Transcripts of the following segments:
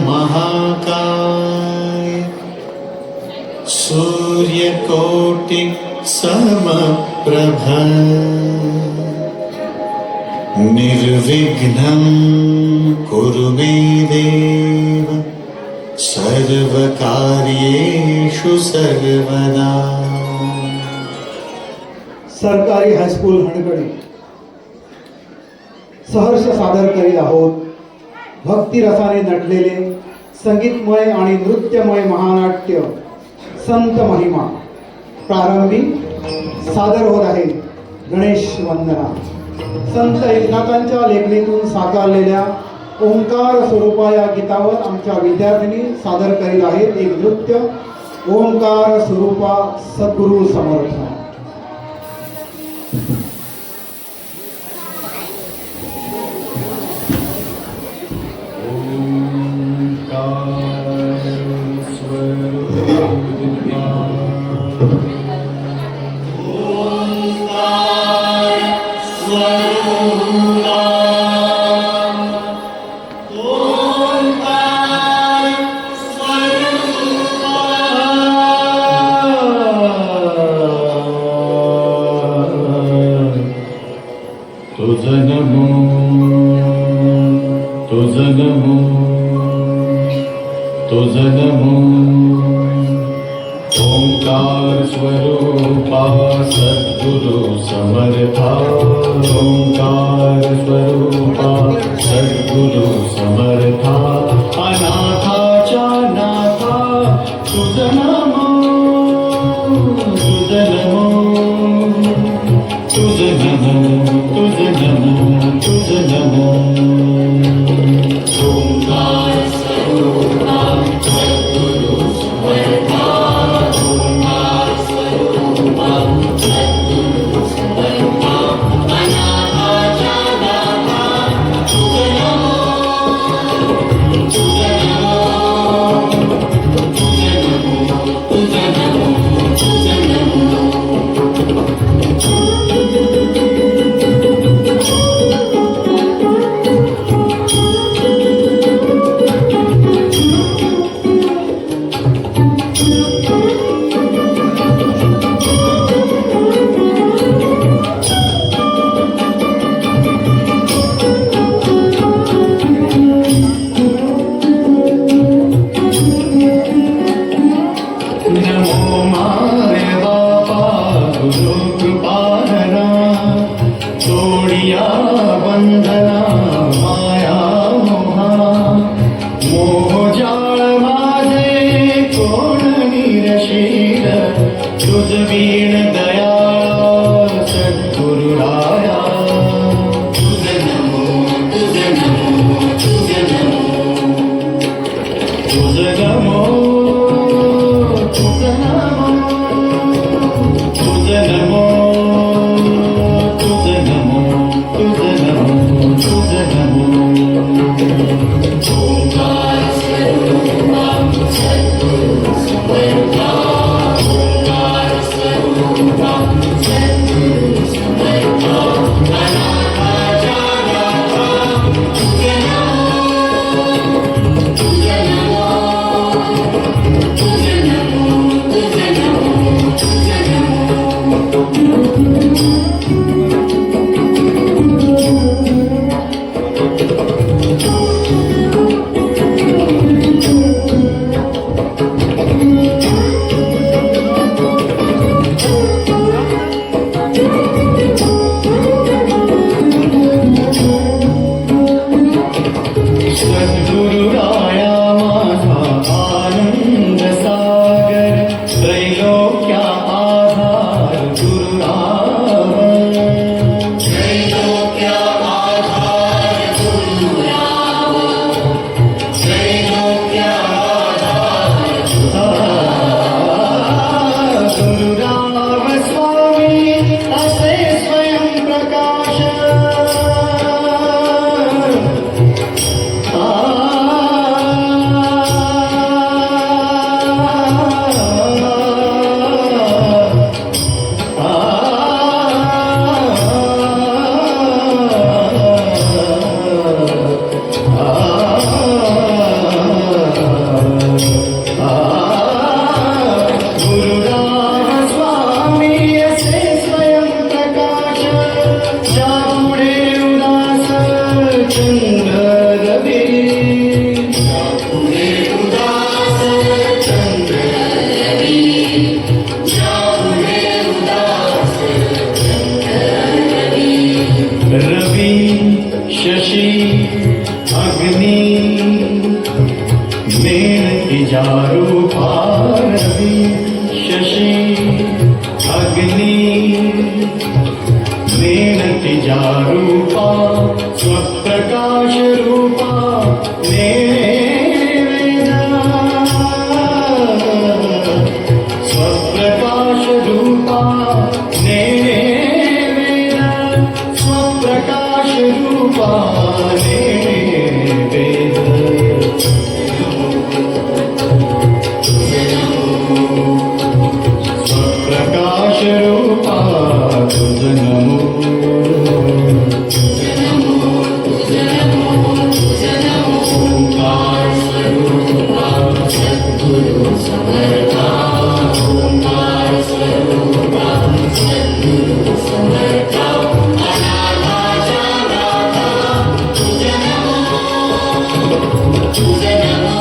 महाकाय सूर्यकोटि समप्रभ निर्विघ्नं कुरु मे देव सर्वकार्येषु सर्वदा. सरकारी हायस्कूल हणगडी सहर्ष सादर करीत आहोत भक्तिरसाने नटलेले संगीतमय आणि नृत्यमय महानाट्य संत महिमा. प्रारंभी सादर होत आहे गणेश वंदना. संत एकनाथांच्या लेखणीतून साकारलेल्या ओंकार स्वरूपा या गीतावर आमच्या विद्यार्थिनी सादर करीत आहेत एक नृत्य ओंकार स्वरूपा सद्गुरु समर्थ. तुझं नमो ओंकार स्वरूपा सद्गुरु समर्था. ओंकार स्वरूपा सद्गुरु समर्था. अनाथाच्या नाथा तुझं नमो तुझं नमो तुझं नमो तुझं नमो तुझं नमो. ओंकार स्वरूपा सद्गुरु समर्था. ओंकार स्वरूपा सद्गुरु समर्था. अनाथाच्या नाथा तुझं नमो तुझं नमो तुझं नमो तुझं नमो तुझं नमो. बंधना माया मोहा मोहजाळ माझे कोण निरशील. तुझ वीण दया सद्गुरुराया. तुझं नमो तुझं नमो तुझं नमो तुझं नमो तुझं नमो तुझं नमो ओंकार स्वरूपा सद्गुरु समर्था. ओंकार स्वरूपा सद्गुरु समर्था. अनाथाच्या नाथा तुझं नमो तुझं नमो तुझं नमो तुझं नमो तुझं नमो. सद्गुरुराया माझा आनंद सागर त्रैलोक्या आधार गुरुराव. त्रैलोक्या आधार गुरुराव. त्रैलोक्या आधार गुरुराव स्वामी असे स्वयं प्रकाश. आ तिच्या रूपारवी शशी अग्नी नेन तिच्या रूपा स्वप्रकाश रूपा स्वप्रकाश रूपा स्वप्रकाश रूपा स्वप्रकाश रूपा तुझ नमो ओंकार स्वरूपा सद्गुरु समर्था ओंकार स्वरूपा सद्गुरु समर्था अनाथाच्या नाथा तुझ नमो तुझ नमो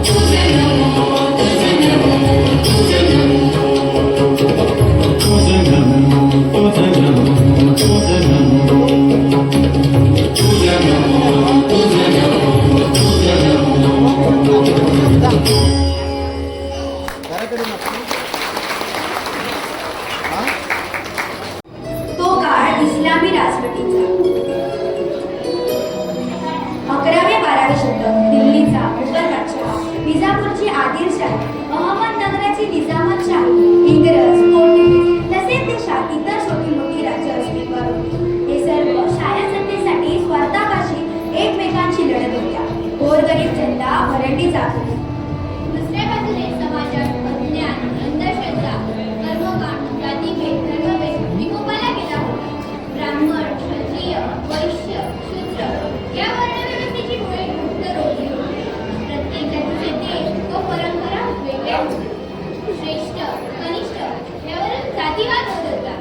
तुझ नमो तुझ नमो तुझ नमो तुझ नमो तुझ नमो तुझ नमो तुझ नमो तुझ नमो तुझ नमो तो काळ इस्लामी राजवटीचा 11वे-12वे शतक दिल्लीचा मुघल बादशाह विजापूरची आदिलशाही अहमदनगराची निजामतशाही इंग्रज पोर्तुगीज तसेच देशात इतर छोटी मोठी राज्य अस्तित्वात होती. हे सर्व शायासत्तेसाठी स्वार्थापाशी एकमेकांशी लढत होत्या. गोरगरीब जनता भरडली जात होती. दुसऱ्या बाजूने समाजात अज्ञान, अंधश्रद्धा, कर्मकांड, जातीभेद, धर्मभेद विकोपाला गेला होता. ब्राह्मण, क्षत्रिय, वैश्य, शूद्र या वर्णव्यवस्थेची मुळे घट्ट रोवली होती. प्रत्येक जातीचे देश व परंपरा वेगळ्या होत्या. श्रेष्ठ, कनिष्ठ यावरून जातीवाद होत होता.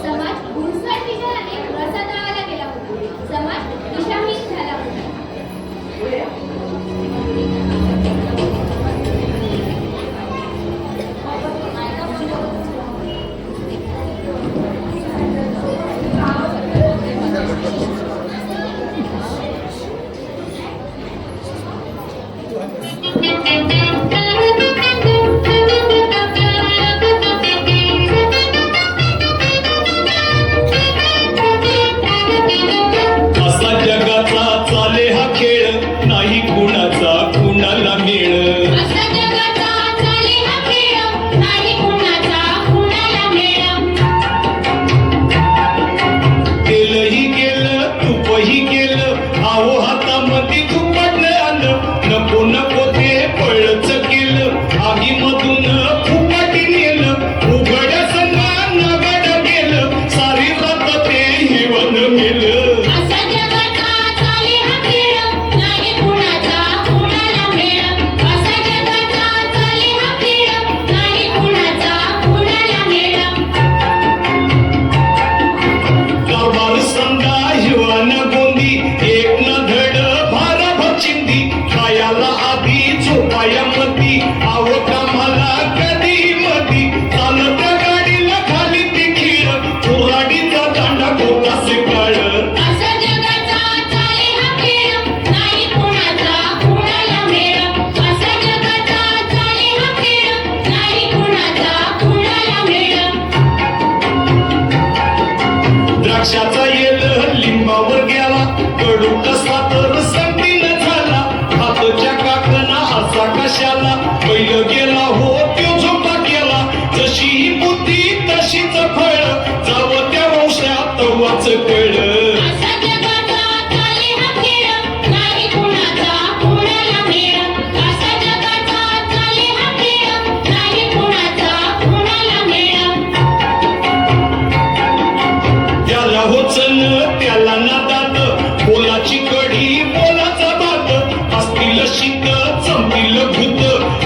समाज घुसखोर विचाराने रसातळाला गेला होता. समाज दिशाहीन झाला होता. असा जगाचा चाले हा खेळ नाही कुणाचा कुणाला मेळ असा जगाचा चाले हा खेळ नाही कुणाचा कुणाला मेळ. तेलही गेलं तूपही गेलं आहो हातामध्ये तुपडलं आलं नको नको ते पळच केलं आगीमधून फुपाटी नेलं उघड सन्मान नगड गेलं सारी रात ते हिवन गेलं. असा जगाचा चाले हा खेळ नाही कुणाचा कुणाला मेळ. असा जगाचा चाले हा खेळ नाही कुणाचा कुणाला मेळ. कारभार संधा हिवान गोंदी एक न धड भारा भचिंदी खायाला आधी झोपायामध्ये आव कामाला कधी मधी चालत गाडीला खाली ती खीळ कुऱ्हाडीचा दांडा कोटासे काळ. असा जगाचा चाले हा खेळ नाही कुणाचा कुणाला मेळ. असा जगाचा चाले हा खेळ नाही कुणाचा कुणाला मेळ. द्राक्षाचा येल लिंबावर गेला कडू कसा तर संपीन झाला हातच्या काकना असा कशाला बैल गेला हो त्यो झोपा गेला जशी ही बुद्धी तशीच फळ जावं त्या वंशात तवाच कळ. असा जगाचा चाले हा खेळ नाही कुणाचा कुणाला मेळ. असा जगाचा चाले हा खेळ नाही कुणाचा कुणाला मेळ. त्याला होचन त्याला नादात बोलाची कढी बोलाचा भात असतील शिक चंपील भूत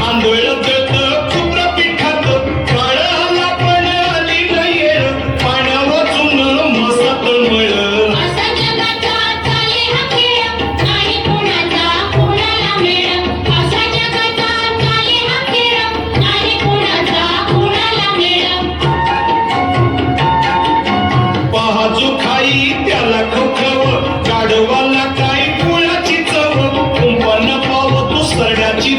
आंधळ जत क्षुद्र पिठात काळ आला पण आली नाही पाण्या वाचून मसात मळ. असा जगाचा चाले हा खेळ नाही कुणाचा कुणाला मेळ. असा जगाचा चाले हा खेळ नाही कुणाचा कुणाला मेळ. पहाजू खाई त्याला खवखव गाढवाला काय कुळाची चव कुंपण पाव तू सरण्याची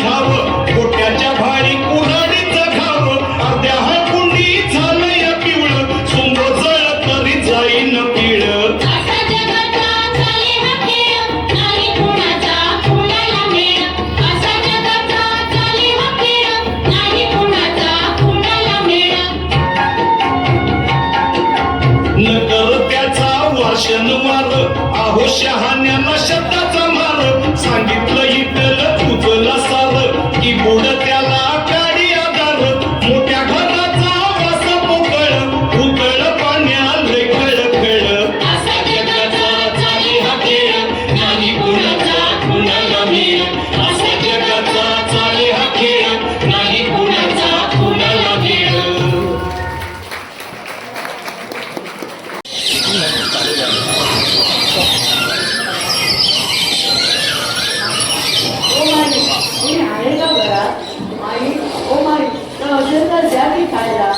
माई ओ माई तर असेल तर द्या की खायला.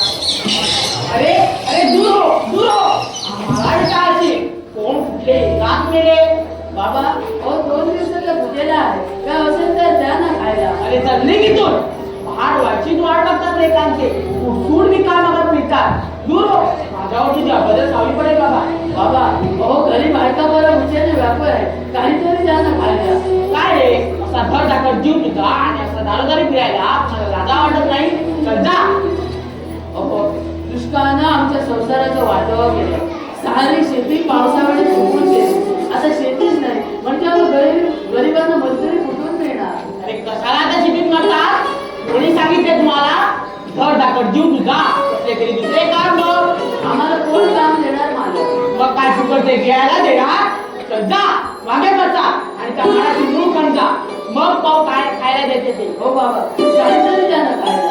अरे अरे दूर हो आम्हाला टाळते कोण कुठले रात मेले बाबा अहो 2 दिवसाच्या पूजेला आहे काय असेल तर द्या ना खायला. अरे चालले की तू पहाड वाचीत वाट बघतात लेकांचे उठून मी काय मागत मिळतात दूर हो माझ्यावर तुझी अबदल सावली पडेल बाबा. बाबा अहो घरी बायका बरं उचेने व्यापार आहे काहीतरी द्या ना खायला. काय रे असा धड टाकत जीव तुझा आणि असा दारोदारी फिरायला मला लाजा वाटत नाही चल जा. अहो दुष्काळानं आमच्या संसाराचं वाटोळं केलं. सारी शेती पावसामुळे सुकून गेली. आता शेतीच नाही म्हणजे गरिबांना मजुरी कुठून मिळणार. अरे कशाला आता शिकत म्हणतात कोणी सांगितले तुम्हाला धड टाकत जीव तुझा कसले तरी दुसरे काम मग आम्हाला कोण काम देणार मालक. मग काय फुकट ते घ्यायला देणार चल जा मागे बसा आणि त्या माडाची मूळ पण जा मग पाव काय खायला देते ते. हो बाबा काहीतरी द्या ना खायला.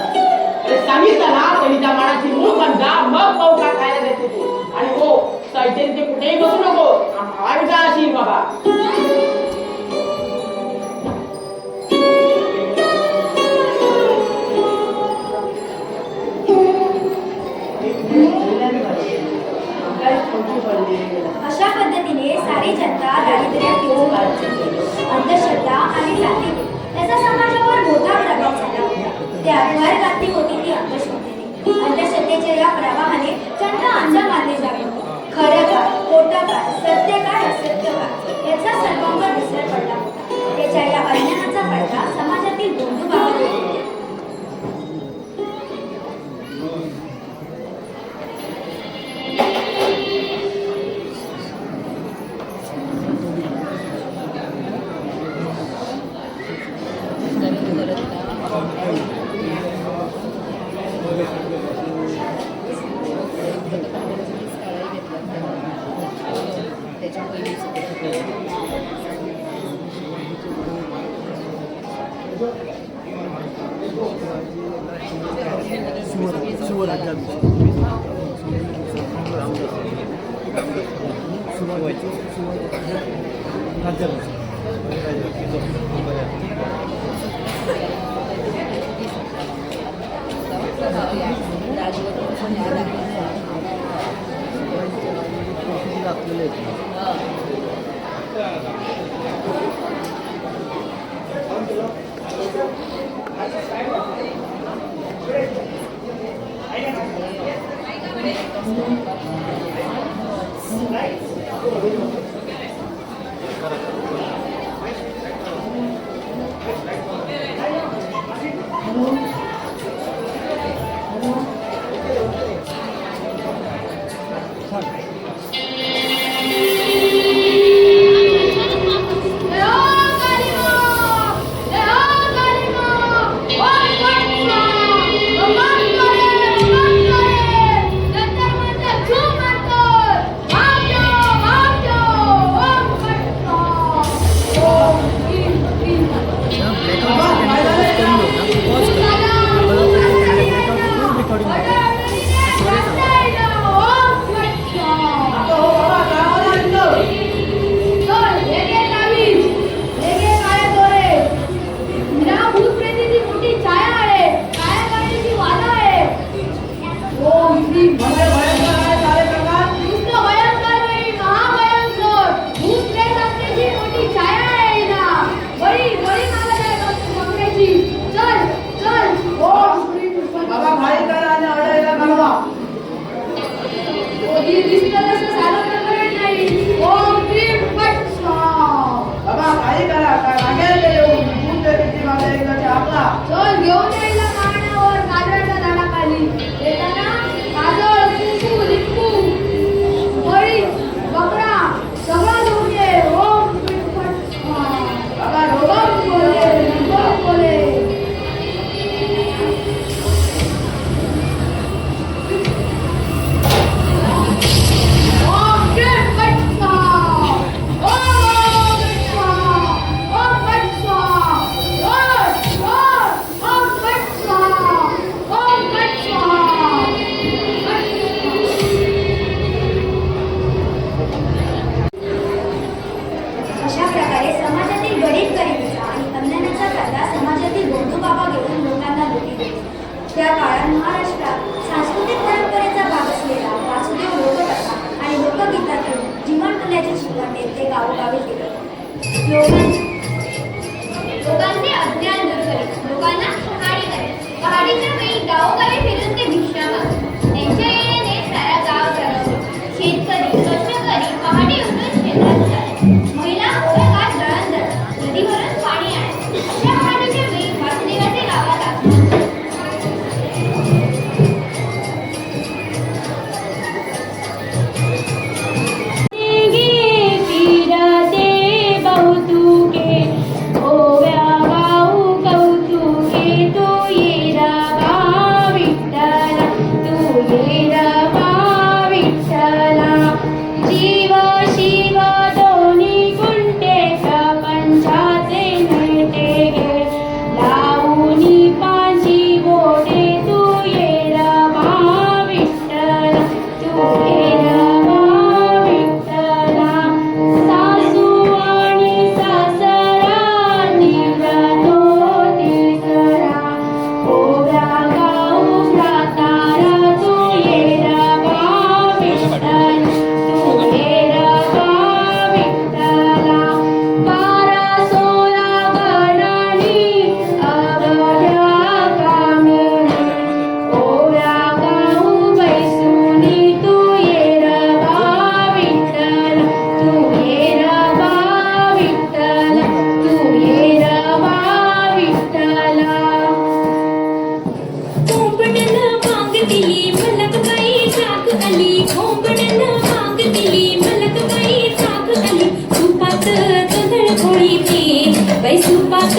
अरे सांगितलं ना पहिली त्या माडाची मूळ पण जा मग पाव काय खायला देते ते. आणि हो साहित्य ते कुठेही बसू नको आम्हाला विचार अशी बाबा. काय खोटी पडली. अशा पद्धतीने सारी जनता दारिद्र्यात पिऊन काढत अंधश्रद्धा आणि जाती त्याचा समाजावर मोठा प्रभाव झाला होता. त्यात भर घातली होती ती अंधश्रद्धेने. अंधश्रद्धेच्या या प्रवाहाने जनता अंध मानली जात होती. खरं काय खोटं काय सत्य काय असत्य काय याचा सर्वांवर विसर पडला होता. त्याच्या या अज्ञानाचा फायदा समाजातील बंधू भाव घेत होते.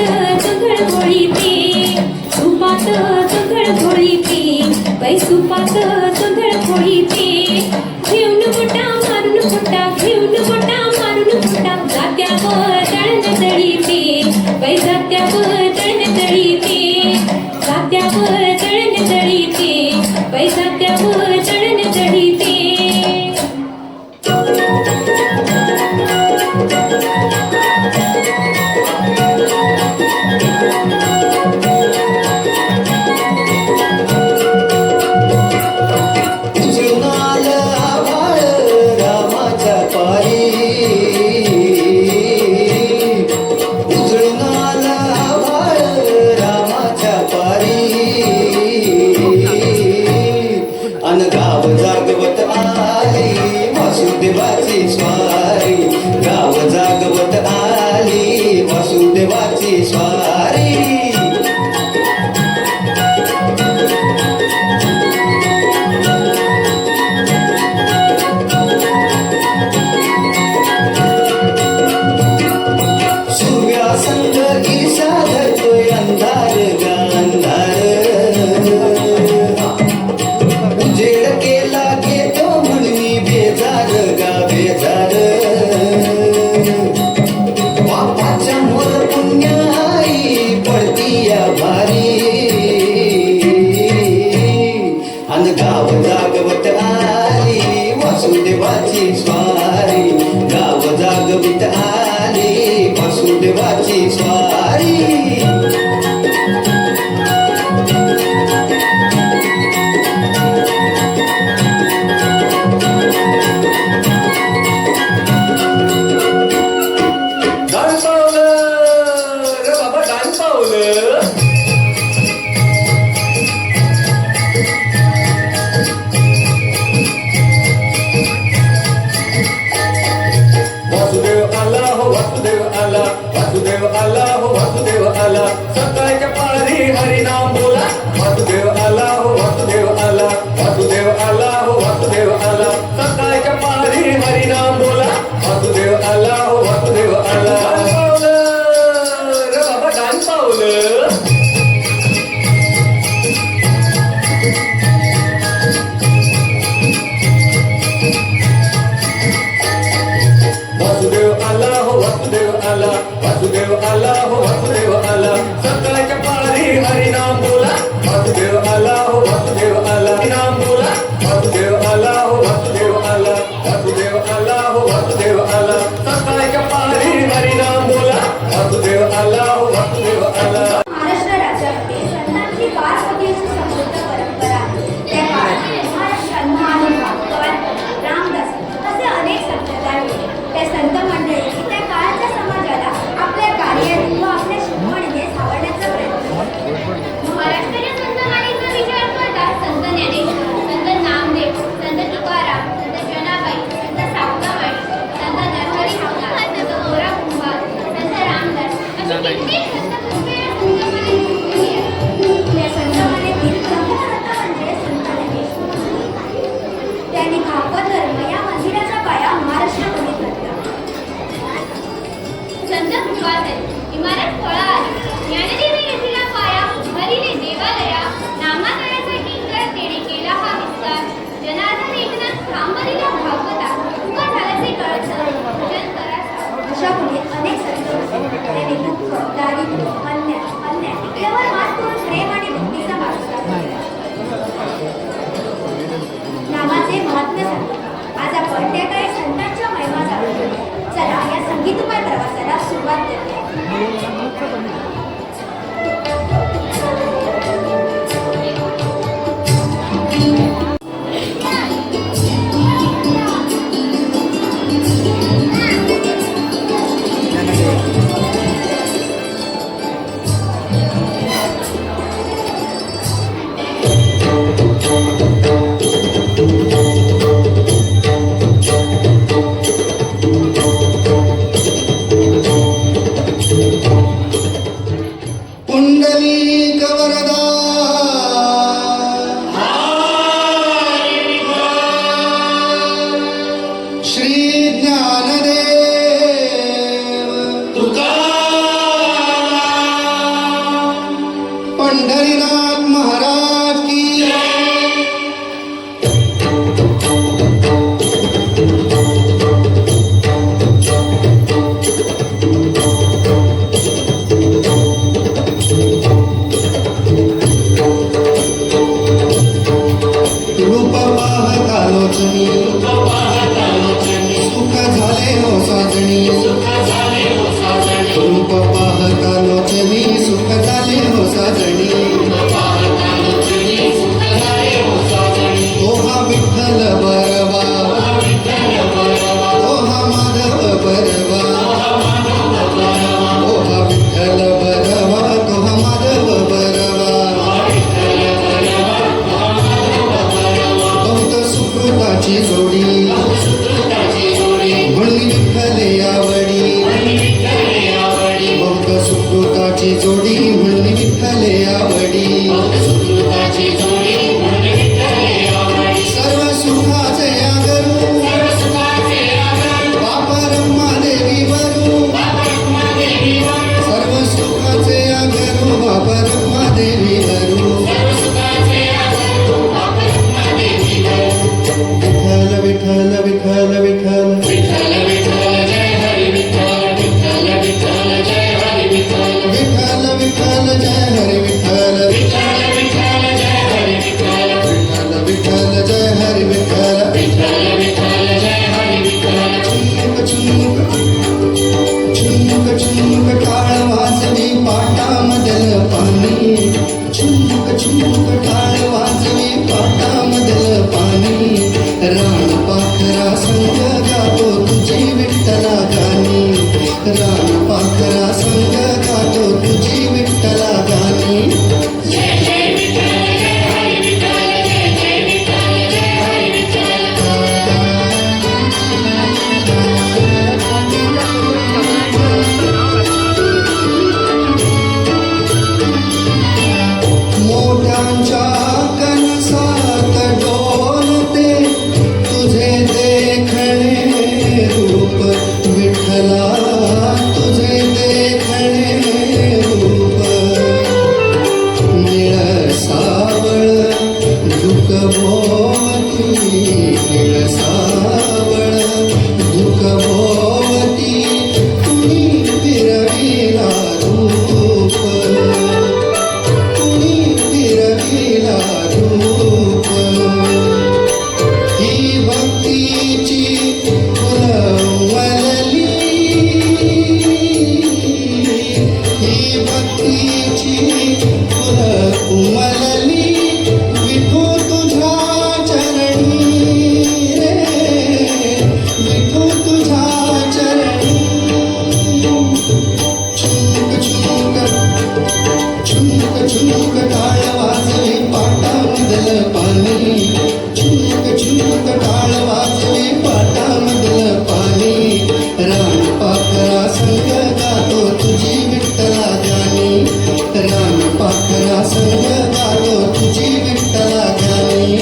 चंगळ घोळीते सुपात चंगळ घोळीते बाई सुपात चंगळ घोळीते घेऊन बोटा मारून फुटा घेऊन बोटा मारून फुटा जात्यावर तळण तळीते बाई जात्यावर तळण तळीते जात्यावर तळण तळीते बाई जात्यावर तळण तळीते उजळून आभाळ रामाच्या पायी उजळून आभाळ रामाच्या पारी अन गाव जागवत आली वासुदेवाची स्वारी गाव जागवत आली वासुदेवाची स्वारी सूर्यासंग ईशा धरतोय अंधार गा अंधार उजेड केला घेतो म्हणून बेजार गा बेजार बापाच्या मोर पुण्याई पडती या भारी अन गाव जागवत आली वासुदेवाची स्वारी गाव जागवत आली वासुदेवाची स्वारी गाण पावलं रे बाबा गाण पावलं वासुदेव आला हो वासुदेव आला वासुदेव आला हो वासुदेव आला सकाळच्या पारी हरिनाम बोला वासुदेव आला हो वासुदेव आला वासुदेव आला हो वासुदेव आला सकाळच्या पारी हरिनाम बोला वासुदेव आला हो वासुदेव आला गाण पावलं रे बाबा गाण पावलं वासुदेव आला हो वासुदेव आला वासुदेव आला हो वासुदेव आला सकाळच्या पारी हरिनाम बोला वासुदेव आला हो वासुदेव आला हरिनाम बोला वासुदेव आला हो वासुदेव आला वासुदेव आला हो वासुदेव आला सकाळच्या पारी हरिनाम बोला वासुदेव आला हो वासुदेव आला महाराष्ट्र राज्यामध्ये संतांची फार मोठी अशी समृद्ध परंपरा आहे. त्या काळात महाराष्ट्रात महानुभाव, कवायत, रामदास असे अनेक संप्रदाय होते. त्या संत मंडळींनी त्या काळाच्या समाजाला आपल्या कार्याने व आपल्या शिकवणीने सावरण्याचा प्रयत्न केला. महाराष्ट्राच्या संतवाणीचा विचार करता संत ज्ञानेश्वर, संत नामदेव, संत तुकाराम, संत जनाबाई, संत सावकामाई, संत नरहरी हावला, संत गोरा कुंभार, संत रामदास अशी कित्येक संत पुष्कळ या संतमालेत गुंतलेली आहेत. या संतमालेतील प्रमुख संत म्हणजे संत ज्ञानेश्वर. त्यांनी भागवत धर्म या मंदिराचा पाया महाराष्ट्रामध्ये घातला. संत कृपाचे इमारत फळा आली ज्ञानदेवी येथील पाया हरीने देवालया नामाकरणाचा टिंगर तेने केला हा विस्तार जनार्दन एकनाथ सांबरीला भागवता तुका झाल्याचे कळत भजन करा अशा पुढे अनेक संत होते. त्यांनी दुःख, दारिद्र्य, अन्याय पंढरीनाथ महाराज की रूप पाहता लोचनी सुख झाले हो साजणी रूप पाहता लोचनी सुख झाले हो साजणी तो हा विठ्ठल बरवा तो हा माधव बरवा तो हा विठ्ठल बरवा तो हा माधव बरवा बहुत सुकृताची जोडी म्हणून विठ्ठले आवडी बहुत सुकृताची जोडी म्हणून विठ्ठले आवडी सर्व सुखाचे आगरू बापा रम्मादेवी वरू सर्व सुखाचे आगरू बापा रम्मादेवी वरू विठ्ठल विठ्ठल विठ्ठल विठ्ठल विठ्ठल विठ्ठल जय हरी विठ्ठल विठ्ठल विठ्ठल जय हरी विठ्ठल छुनुक छुनुक टाळ वाजवी पाटामधल पाणी छुनुक टाळ वाजवी पाटामधल पाणी रान पाखरा संग गातो तुझी विठ्ठला गाणी रान पाखरा संग गातो तुझी विठ्ठला गाणी मोठ्यांच्या कणसात डोलते तुझे देखणे रूप विठ्ठला तुझे देखणे रूप निळ सावळ दुःख भोवती निळ सावळ दुःख भोवती कुणी फिरविला रूप फिरविला रूप ही भक्तीची फुलवली ही भक्तीची फुलवली विठू तुझ्या चरणी रे विठू तुझ्या चरणी छुनुक छुनुक छुनुक टाळ वाजवी पाटामधल पाणी छुनुक टाळ वाजवी पाटामधल पाणी रान पाखरा संग गातो तुझी विठ्ठला गाणी रान पाखरा संग गातो तुझी विठ्ठला गाणी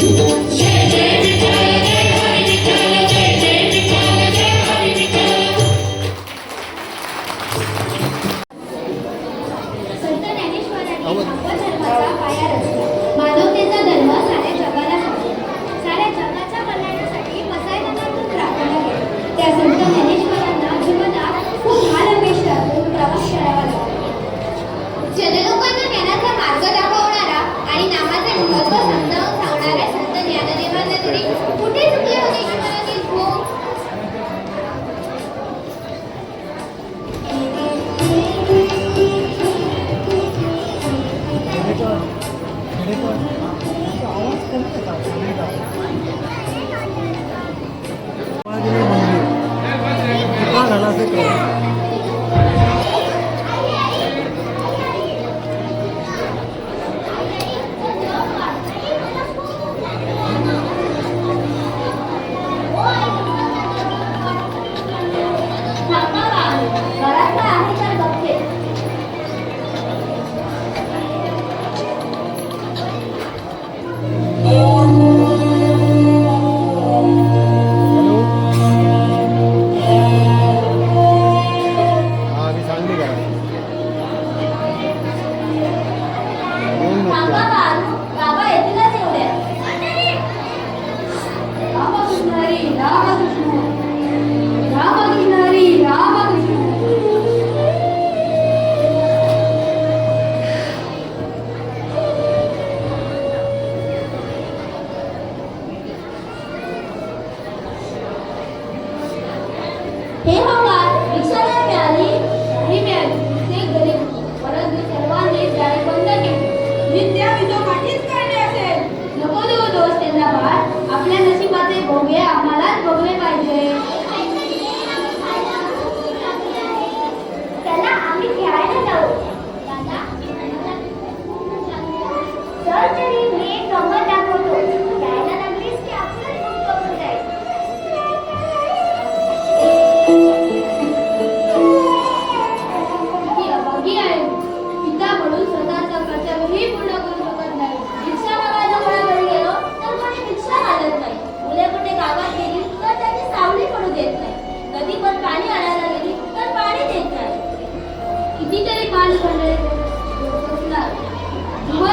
संत ज्ञानेश्वरांनी धर्माचा पाया रचला. मानवतेचा धर्म साऱ्या जगाला सांगितला. साऱ्या जगाच्या कल्याणासाठी मसायदानातून प्रार्थना केली. त्या संत ज्ञानेश्वरांना जीवनात खूप हालअपेष्टातून प्रवास करावा लागला. जनलोकांना ज्ञानाचा मार्ग दाखवणारा आणि नामाचे महत्त्व समजावून सांगणाऱ्या संत ज्ञानदेवांना तरी कुठे चुकले होते ईश्वरातील भोग? Oh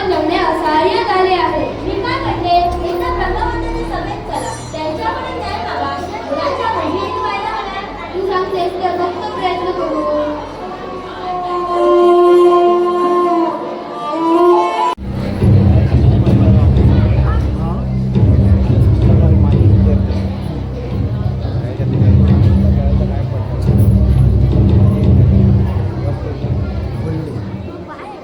धर्म जगणे असहाय्य झाले आहे. मी काय म्हणते, एकदा ब्रह्मवंताच्या सभेत चला, त्यांच्याकडे न्याय मागा. मुलांच्या मैत्रिणी व्हायला मला तू सांगतेस तर फक्त प्रयत्न करू.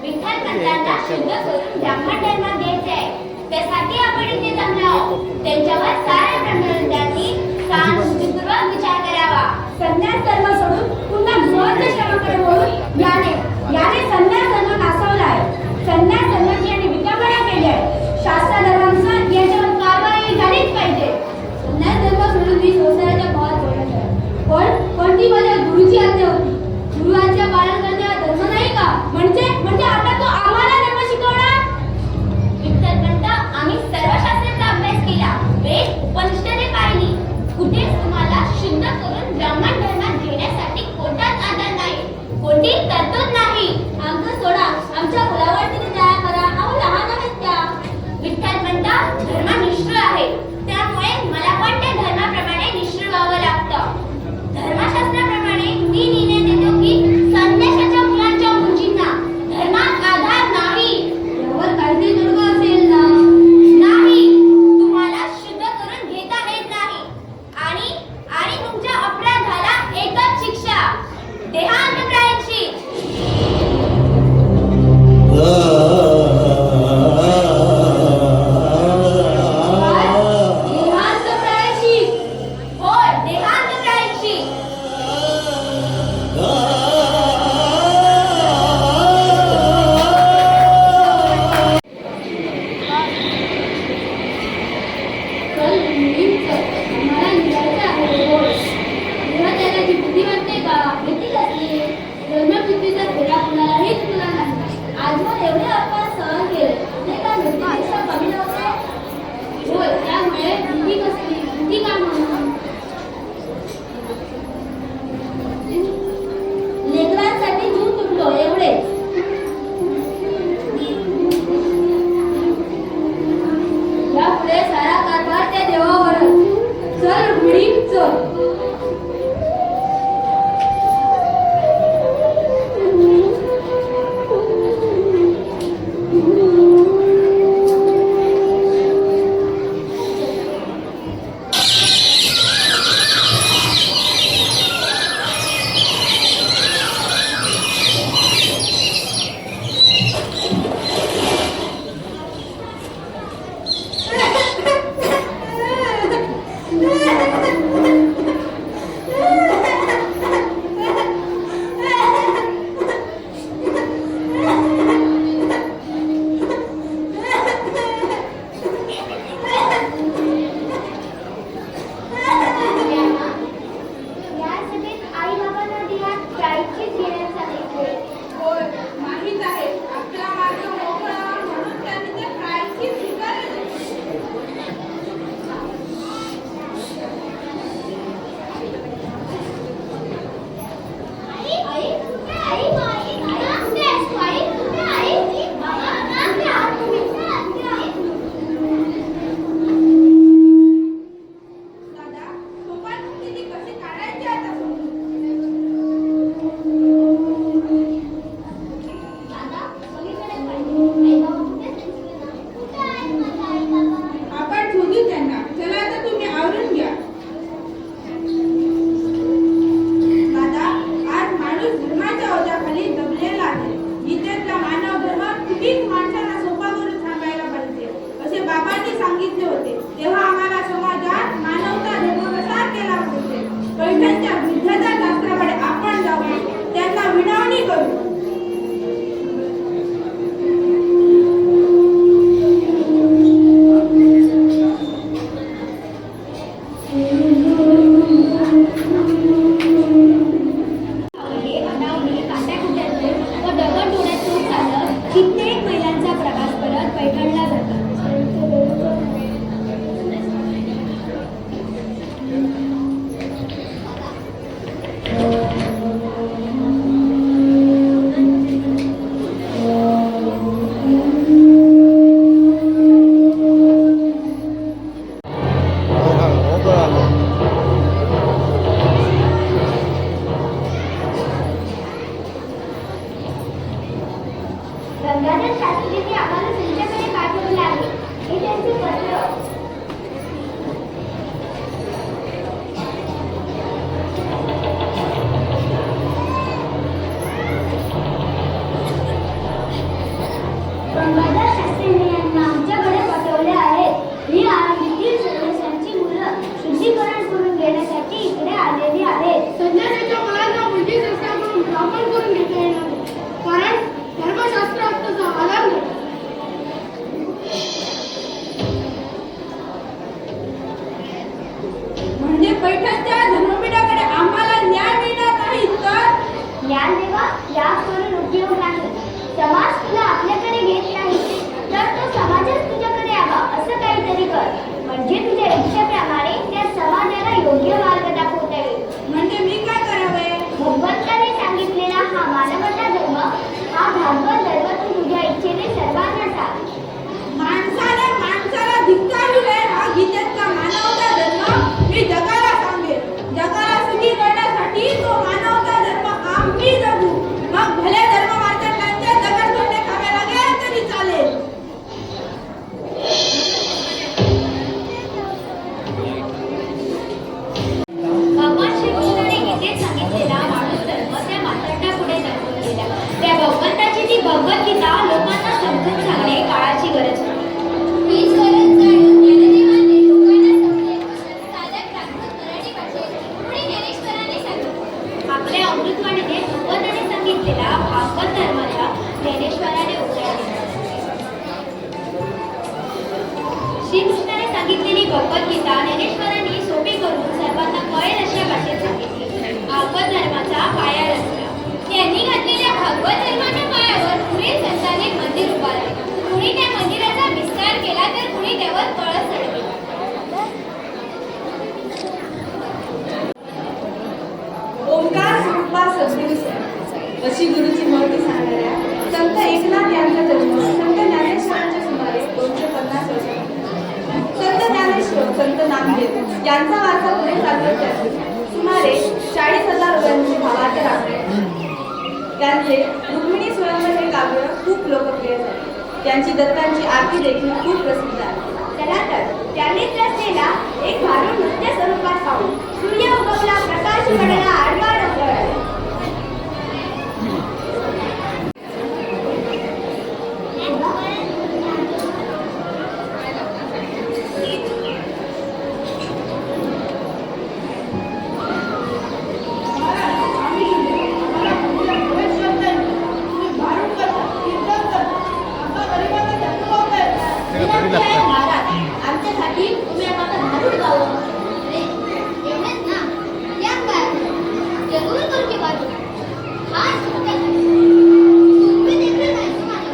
विठ्ठल पंतांना शुद्ध करून ब्राह्मण धर्मात द्यायचे आहे. त्यासाठी आपण इथे जमलो आहोत. त्यांच्यावर साऱ्या ब्रह्मवंतांनी सहानुभूतीपूर्वक विचार करावा. संन्यास धर्म सोडून पुन्हा गृहस्थाश्रमाकडे वळून याने संन्यास धर्म नासवला आहे. संन्यास धर्माची याने विटंबना केली आहे. शास्त्र धर्मानुसार याच्यावर कारवाई झालीच पाहिजे. संन्यास धर्म सोडून मी संसाराच्या भावात पडत आहे. पण ती माझ्या गुरुची आज्ञा होती. गुरुवांच्या पालन करणे हा धर्म नाही का? म्हणजे आता तो आम्हाला धर्म शिकवणार? विठ्ठल पंत, आम्ही सर्व शास्त्रांचा अभ्यास केला. वेद उपनिषदे पाहिली. कुठेच तुम्हाला शुद्ध करून ब्राह्मण धर्मात घेण्यासाठी कोणताच आधार नाही, कोणती तरतूद नाही. आमचं सोडा, आमच्या मुलावर तरी दया करा. अहो लहान आहेत त्या. विठ्ठल पंत, धर्म निष्ठुर आहे. त्यामुळे मला पण त्या धर्माप्रमाणे निष्ठुर व्हावं लागतं. धर्मशास्त्राप्रमाणे मी निर्णय देतो की संन्यासाच्या मुलांच्या मुलींना धर्मात आधार नाही. यावर काहीतरी तोडगा असेल ना? नाही, तुम्हाला शुद्ध करून घेता येत नाही. आणि तुमच्या अपराधाला एकच शिक्षा, देहांतप्रायाची. देहांतप्रायाची? होय, देहांतप्रायाची. चल मुलींच, आम्हाला निघायचं आहे रोज. तेव्हा त्याला जी बुद्धी वाटते का? भीती कसली? धर्मबुद्धीचा फेरा कुणालाही चुकला नाही. आजवर एवढे अपवाद सहन केले, ते का मृत्यूपेक्षा कमी नव्हते? होय, त्यामुळे भीती कसली? भीती का म्हणून? लेकरांसाठी जीव तुटलो एवढेच. यापुढे सारा कारभार त्या देवावरच. चल रुक्मिणी, चल. गंगाधर शास्त्रींनी आम्हाला तुमच्याकडे पाठवले आहे. हे त्यांचे पत्र. गंगाधर शास्त्रींनी यांना आमच्याकडे पाठवले आहे. ही आळंदीतील सदस्यांची मुलं शुद्धीकरण करून घेण्यासाठी इकडे आलेली आहेत. संन्यासाच्या मुलांना मुलगी संस्कार करून ब्राह्मण करून घेता येणार नाही. कारण धर्मशास्त्रात तसा आधार नाही. म्हणजे पैठणच्या धर्मपीठाकडे आम्हाला न्याय मिळणार नाही तर ज्ञान देवा याग करून उपयोग नाही. समाज तुला आपल्याकडे घेत नाही तर तो समाजच तुझ्याकडे यावा असं काहीतरी कर. म्हणजे तुझ्या इच्छेप्रमाणे त्या समाजाला योग्य मार्ग दाखवता येईल. म्हणजे मी काय करावे? भगवंताने सांगितलेला हा मानवता धर्म, हा भागवत धर्म तू तुझ्या इच्छेने सर्वांना सांग. माणसाला धिक्कारिले हा गीतेतला मानवता धर्म मी जगाला सांगेन. जगाला सुखी करण्यासाठी तो मानवता धर्म आम्ही जगू. मग भले धर्म मार्तंडांचे दगडधोंडे खावे लागेल तरी चालेल. भगवान श्रीकृष्णाने गीतेत सांगितलेला माणूस धर्म त्या मार्तंडापुढे दाखवून दिला. त्या भगवंताची ती भगवद्गीता लोकांना समजून सांगणे काळाची गरज होती. हीच गरज जाणून ज्ञानदेवाने लोकांना समजेल साधक राखून मराठी भाषेत पुढे ज्ञानेश्वराने सांगितले. आपल्या अमृतवाणीने भगवंताने सांगितलेला भागवत धर्माच्या ज्ञानेश्वराने उतरा दिला. श्रीकृष्णाने सांगितलेली भगवद्गीता ज्ञानेश्वरांनी सोपी करून सर्वांना कळेल अशा भाषेत सांगितली. भागवत धर्माचा पाया रचला. त्यांनी घातलेल्या भागवत धर्माच्या पायावर पुढे संतांनी एक मंदिर उभारले. कुणी त्या मंदिराचा विस्तार केला तर कुणी त्यावर कळस चढविला. ओंकार स्वरूपा सद्गुरू अशी गुरुची महती सांगणाऱ्या संत एकनाथ यांचा जन्म संत ज्ञानेश्वरांच्या सुमारे 250 वर्षांपूर्वी. संत ज्ञानेश्वर संत नामदेव यांचा वारसा पुढे चालत त्यात सुमारे 40,000 रुपयांची भावार्थ राखले. त्यांचे रुक्मिणी स्वयंवर हे काव्य खूप लोकप्रिय झाले. त्यांची दत्तांची आरती देखील खूप प्रसिद्ध आहे. चला तर त्यांनीच रचलेला एक भारूड नृत्य स्वरूपात पाहू. सूर्य उगवला, प्रकाश पडला, आडवा डोंगर. महाराज आमच्यासाठी तुम्ही आम्हाला भारूड गावं. एवढंच ना, या काय जरूर करके बाजू हा सुद्धा तुम्ही देखील नाही तुम्हाला.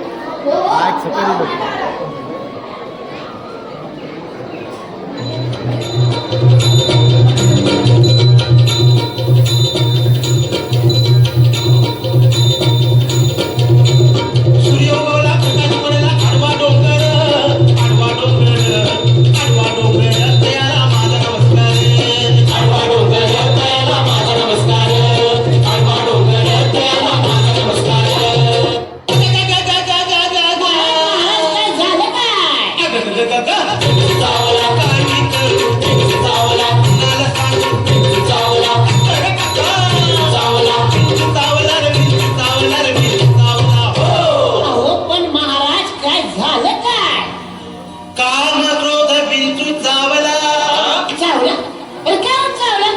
सूर्य उगवला, प्रकाश पडला, आडवा डोंगर, आडवा डोंगर, आडवा डोंगर, दयाला माझा नमस्कार. आडवा डोंगर, दयाला माझा नमस्कार. आडवा डोंगर, दयाला माझा नमस्कार. चावला काय मी करू, चावला कुणाला सांगू, चावला चावला चावला रे, चावला रे, चावला हो. अहो पण महाराज काय झालं काय? काम क्रोध बिंचू चावला. चावला? अरे काय चावला?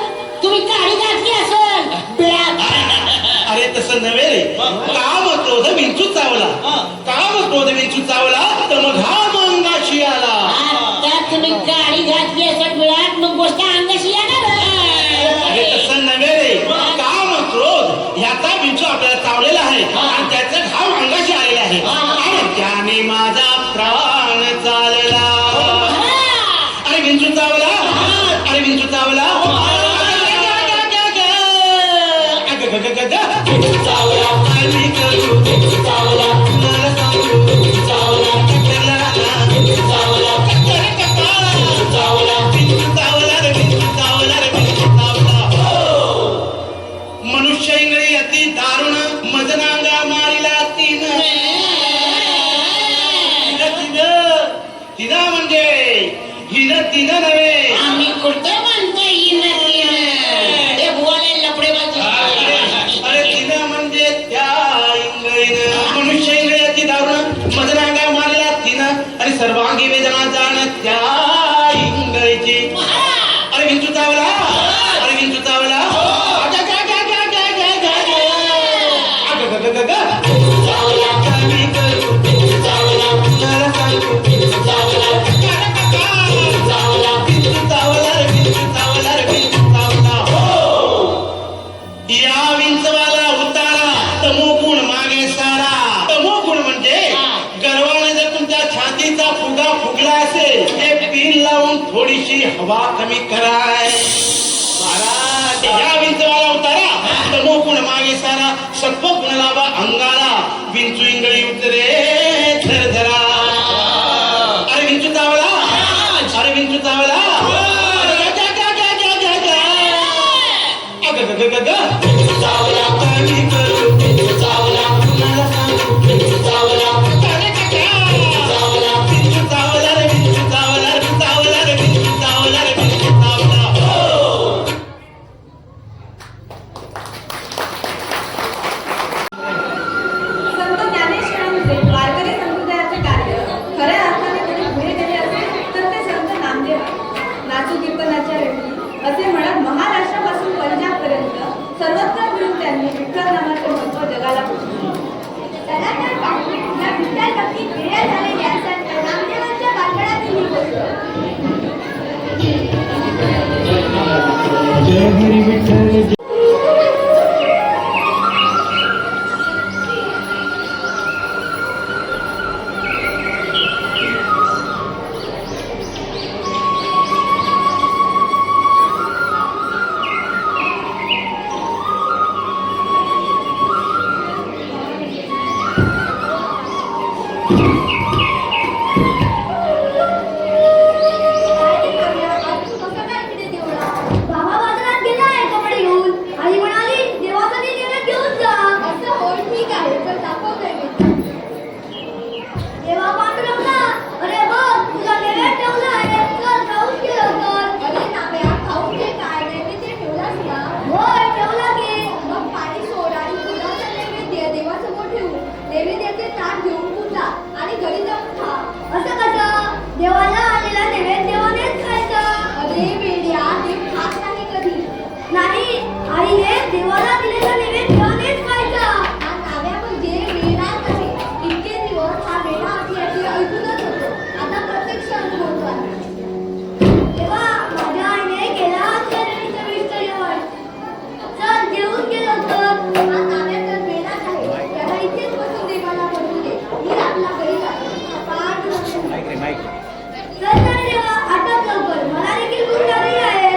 तुम्ही काळी घातली असेल बिळात. अरे तसं नव्हे रे. काम क्रोध बिंचू चावला. काम क्रोध बिंचू चावला तर मग हा अंगाशी आला. त्यात तुम्ही काळी घातली असेल बिळात मग गोष्ट अंगाशी येणार. अरे तसं नव्हे रे. काम क्रोध ह्याचा बिंचू आपल्याला चावलेला आहे आणि त्याचा घाव अंगाशी आलेला आहे आणि त्याने माझा प्राण चालला. अरे बिंचू चावला. अरे बिंचू चावला. चावला काय मी करू, चावला कुणाला सांगू, चावला चावला चावला रे, चावला रे, चावला तिनं म्हणजे हिनं तिनं नव्हे. आम्ही कुठं म्हणतो ते बुवाले लपडेबाजी. अरे तिनं म्हणजे त्या इंगळीनं मनुष्य इंगळ्याची दारुण मजरांगा मारला तिनं आणि सर्वांगी वेदना जाण त्या इंगळीची. अरे विंचू चावला, अरे विंचू चावला. या विंचवाला उतारा तमोगुण मागे सारा. तमोगुण म्हणजे गर्वाने जर तुमच्या छातीचा फुगा फुगला असेल हे पिन लावून थोडीशी हवा कमी कराय. या विंचवाला उतारा तमोगुण मागे सारा. सत्वगुण लावा अंगाला विंचू इंगळी उतरे झरझरा. अरे विंचू चावला, अरे विंचू चावला. संत ज्ञानेश्वरांचे वारकरी संप्रदायाचे कार्य खऱ्या अर्थाने कोणी पुढे केले असेल तर ते संत नामदेव आहेत. नाचू कीर्तनाच्या वेळी असे म्हणत महाराष्ट्रापासून पंजाबपर्यंत सर्वत्र मिळून त्यांनी विठ्ठल नामाचे महत्त्व जगाला पोचवले. चला तर पाहू या विठ्ठल भक्ती वेळा झालेल्या संत नामदेवांच्या बालपणातील ही गोष्ट. जय हरी विठ्ठल. बाबा बाजारात गेला आहे कपडे घेऊन. आई म्हणाली देवासाठी देणं घेऊन जा. असं हो ठीक आहे तर दाखवतोय मी. देवा पांडुरंगा, अरे बघ तुझा नैवेद्य ठेवला आहे. चल खाऊन घे लवकर. अरे नाम्या खाऊन घे काय नैवेद्य ठेवलास ना. होय ठेवला की. मग पाणी सोड आणि फुलाचा नैवेद्य देवासमोर ठेवून नैवेद्याचे ताट घेऊन तू जा आणि घरी जाऊन खा. असं कसं? देवाला आलेला नैवेद्य देवानेच खायचा. अरे वेड्या देव खात नाही कधी. नाही, आईने देवाला दिलेला नैवेद्य देवानेच खायचा. हा नाव्या म्हणजे वेडाच आहे. इतके दिवस हा वेडा असल्याचे ऐकूनच होतो. आता प्रत्यक्ष अनुभवतो आहे. तेव्हा माझ्या आईने केला असलेला चविष्ट जेवण. चल जेवून घे लवकर. हा नाव्या तर वेडाच आहे. त्याला इथेच बसून देवाला बनवू दे. मी आपला घरी जातो. पाठ चल ना देवा, आटप लवकर. मला देखील भूक लागली आहे.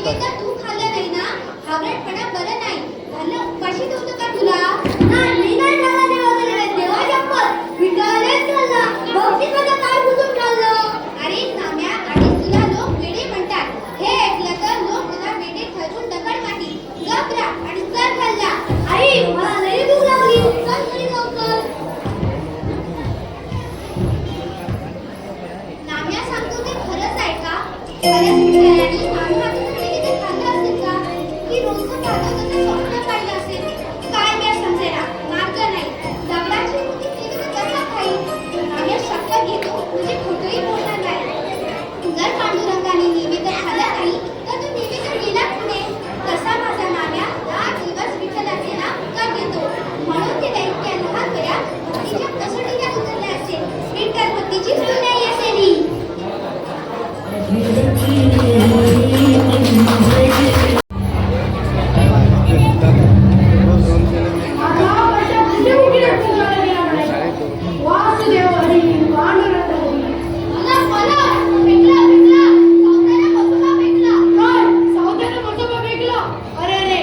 तर तू खाल्लं नाही ना हावरटपणा बरं नाही खाल्लं उपाशी ठेवतो का तुला नाही मी नाही खाल्ला देवाला देवा शपथ विटाळलेच खाल्ला बघ ती माझं काय बुजून खाल्लं अरे नाम्या आणि तुला लोक वेडे म्हणतात हे ऐकलं तर लोक तुला वेडे ठरवून दगड मारतील गप रा आणि चल खाल्ला आई मला लई भूक लागली चल घरी लवकर नाम्या सांगतो ते खरंच आहे का खरंच विचाराने नाम्या माझ्यासाठी ते खाल्लं असेल का की रोजचं खातं स्वप्न पाहिलं असेल काय काय समजेना मार्ग नाही दगडाची मूर्ती तिने कसा खाईल नाम्या शपथ घेतो तुझे खोटंही बोलणार नाही जर पांडुरंगाने निवेदन खाल्लं नाही तर तू निवेदन गेला पुढे तसा माझा नाम्या 10 दिवस विठ्ठलाचे नाम का घेतो म्हणून ते दैत्य लहान वयात भक्तीच्या कसोटीला उतरले असेल विठ्ठल भक्तीची सुनाई असेल ही. आता वर्षात कुठे कुठे पुजायला गेला म्हणायचा. वासुदेव हरी पांडुरंग हरी. मला भेटला सावताला बसोबा भेटला काय सावत्याने मसोबा फेकला अरे रे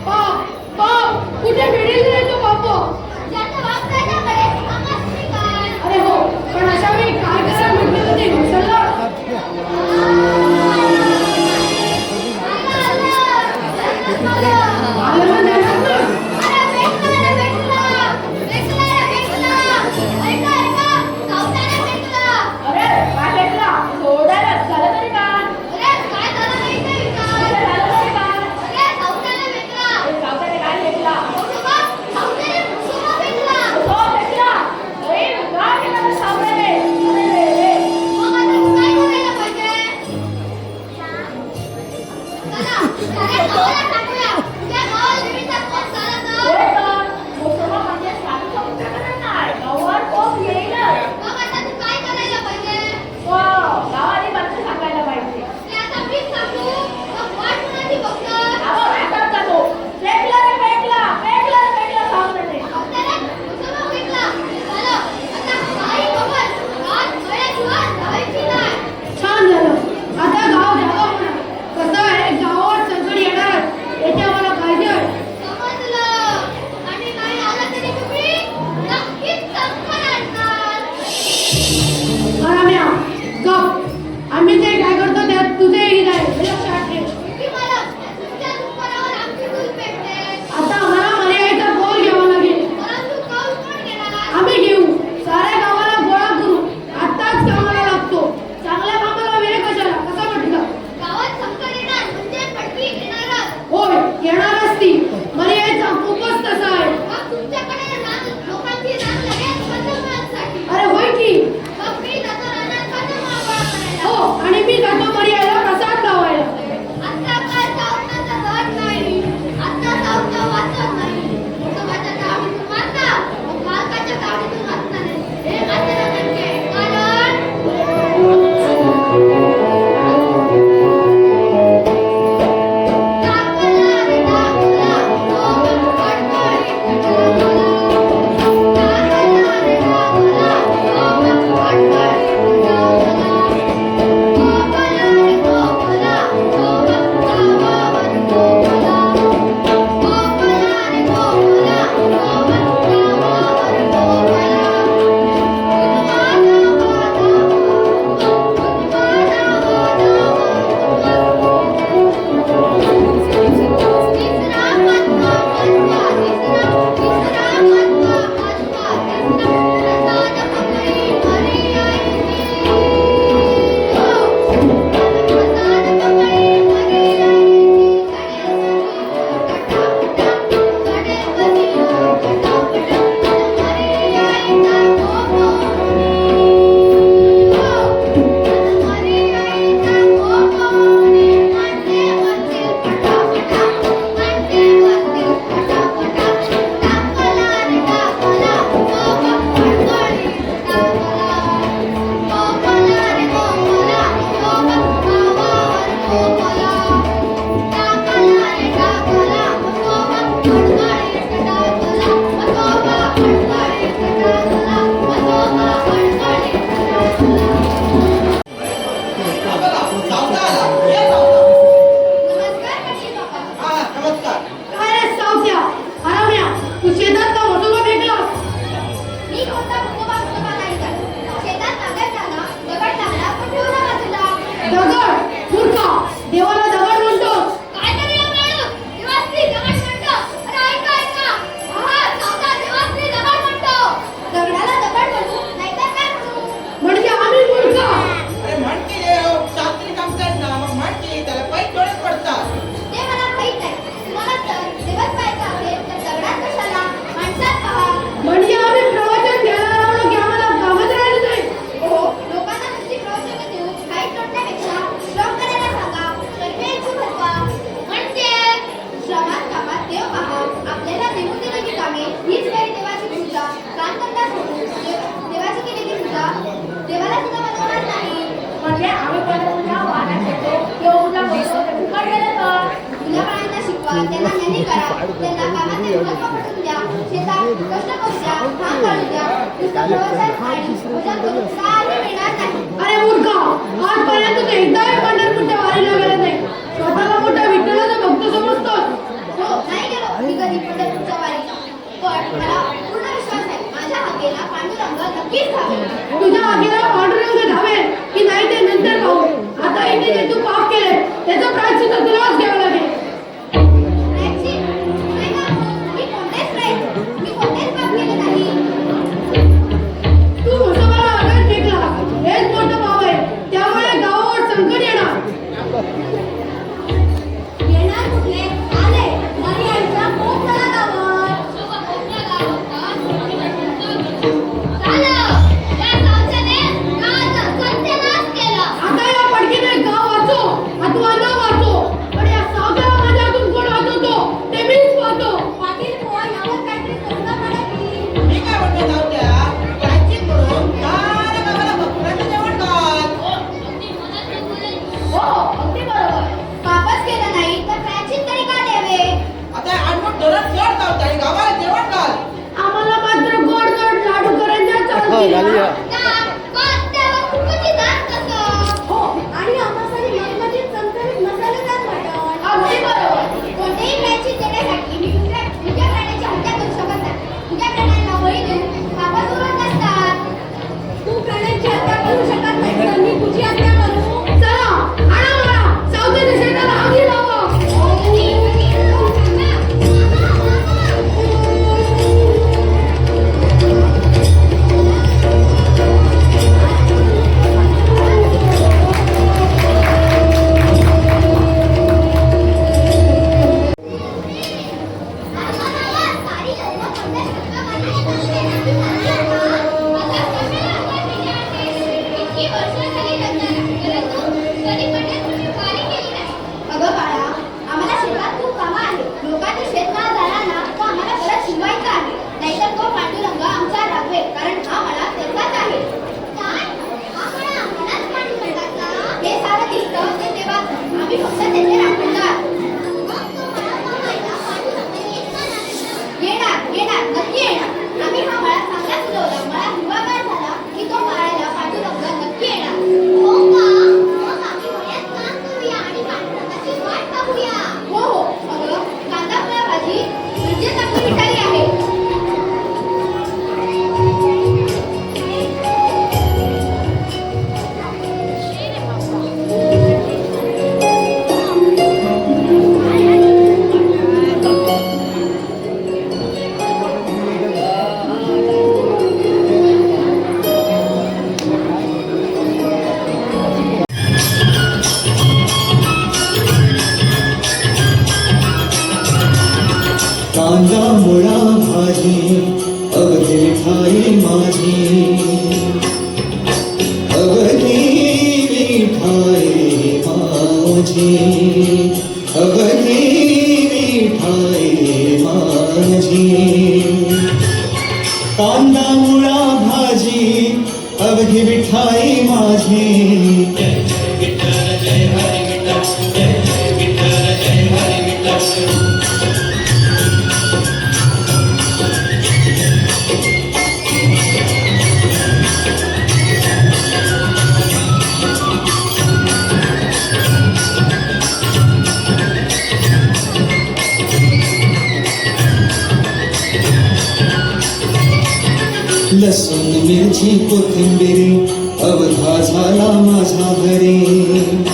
पाप पाप कुठे भेटेल रे तो बाप ज्याचा बाप त्याच्याकडे आम्हास काय अरे हो पण अशा वेळी काय करायला म्हटलं तर ते घुसळलं आलं ना ध्यानात ना? अरे काय भेटला सोडायला झालं तरी काय झालं तरी काय सावत्याने काय भेटला हो भेटला अरे काय केलं रे सावत्याने अरे रे रे होय का मोसोबा म्हणजे साधू समुद्राकडे नाही गावावर कोण येईलच गावाने बातमी सांगायला पाहिजे अहो हातात जातो फेकला रे फेकला सावत्याने छान झालं आता गाव जागा म्हणा कसं आहे गावावर संकट येणार दगड मूर्खा देवाला दगड म्हणतोस काय तरी हा माणूस देवास्त्री दगड म्हणतो. अरे ऐका ऐका. हा सावकार देवास्त्री दगड म्हणतो. दगडाला दगड म्हणू नाहीतर काय म्हणू? म्हणजे आम्ही मूर्खा. अरे म्हण की देव तांत्रिक आमच्यात ना मग म्हण की त्याला पैसे थोडेच पडतात. ते मला माहित नाही. तुम्हाला जर देवात पाहायचं असेल तर दगडात कशाला माणसात पहा. म्हणजे आम्ही प्रवचन घ्यायला लावलो की आम्हाला कामच राहिलं नाही. हो लोकांना नुसती प्रवचनं देऊन काही तोडण्यापेक्षा श्रम करायला सांगा. कर्मेची भरवा. म्हणजे श्रमात कामात देव पहा. आपल्याला देऊन दिलेली कामे हीच खरी देवाची पूजा. काम करता सोडून देवाची केलेली पूजा देवाला सुद्धा मनवणार नाही. म्हणजे आम्ही पहिल्यांदा वाहनात येतो किंवा उद्या बोलतो ते फुकट गेलं का? मुलाबाळांना शिकवा, त्यांना ज्ञानी करा, त्यांना कामाचे महत्त्व पटवून द्या, शेतात कष्ट करू द्या, काम काढू द्या. नुसतं प्रवचन आणि पूजन करून काही मिळणार नाही. अरे मूर्खा आजपर्यंत तू एकदाही पंढरपूरच्या वारीला गेला नाही. स्वतःला मोठा विठ्ठलाचा भक्त समजतोस. हो नाही गेलो मी कधी पंढरपूरच्या वारीला. पण मला पूर्ण विश्वास आहे माझ्या हाकेला पांडुरंग नक्कीच धावेल. तुझ्या आगेला पांडुरंग धावेल की नाही ते नंतर पाहू. आता इथे जे तू पाप केले त्याचं प्रायश्चित्त तुलाच घ्यावं लागेल. प्रायश्चित? नाही ना, मी कोणतेच पाप केले नाही. तू म्हसोबाला आघात टेकला हेच मोठं पाप आहे. त्यामुळे गावावर संकट येणार. येणार कुठले? आले. मरी आईचा कोप झाला गावात. सोबत कोकणा गाव होता. झालं. त्या गावच्याने गावाचा सत्यानाश केला. आता या पडकीने गाव वाचो अथवा न वाचो पण या सावकारा माझ्या हातून कोण वाचवतो ते मीच पाहतो. पाटील बुवा यावर काहीतरी तोडगा काढा की. मी काय म्हणतो जाऊ द्या प्रायश्चित म्हणून साऱ्या गावाला भक्तांचं जेवण घाल. हो, अगदी मनातलं बोलले. हो अगदी बरोबर. पापच केलं नाही तर प्रायश्चित तरी का द्यावे? आता आणून धरण चढ जाऊ द्या आणि गावाला जेवण घाल. आम्हाला मात्र गोड गोड लाडू करंज्या चालतील. का? पण त्यावर खूपच दात कसं? हो आणि आम्हासाठी मळमळीत चमचमीत मसालेदार मटण. अगदी बरोबर. कोणतेही प्रायश्चित देण्यासाठी मी तुझ्या प्राण्याची हत्या करू शकत नाही. तुझ्या प्राण्यांना बळी देऊन पापच उरत नसतात. तू प्राण्यांची हत्या करू शकत नाही तर मी तुझी हत्या करू. चला आणा मला सावतेच्या शेताला आगी लावा. अगं बाळा आम्हाला शेतात खूप कामं आहेत. लोकांनी शेतमाल झाला ना तो आम्हाला परत शिकवायचा आहे. नाहीतर तो पांडुरंग आमचा रागवेल कारण हा मला त्याचाच आहे. हे सारं दिसतं ते देवाचं. आम्ही फक्त त्याचे राखणदार. येणार नक्की येणार. आम्ही हा मळा चांगला सुजवला. मळा हिरवागार झाला की तो मारायला पांडुरंग नक्की येणार. हो का? मग आम्ही मळ्यात काम करूया आणि पांडुरंगाची वाट पाहूया. हो हो अगं कांदा फळा भाजी म्हणजेच आपली मिठाई आहे. कांदा मुळा भाजी अवघी मिठाई माझी अवघी मिठाई माझी अवघी मिठाई माझी कांदा मुळा भाजी अवघी मिठाई माझी. लसूण मिरची कोथिंबीर अवघा झाला माझा घरी.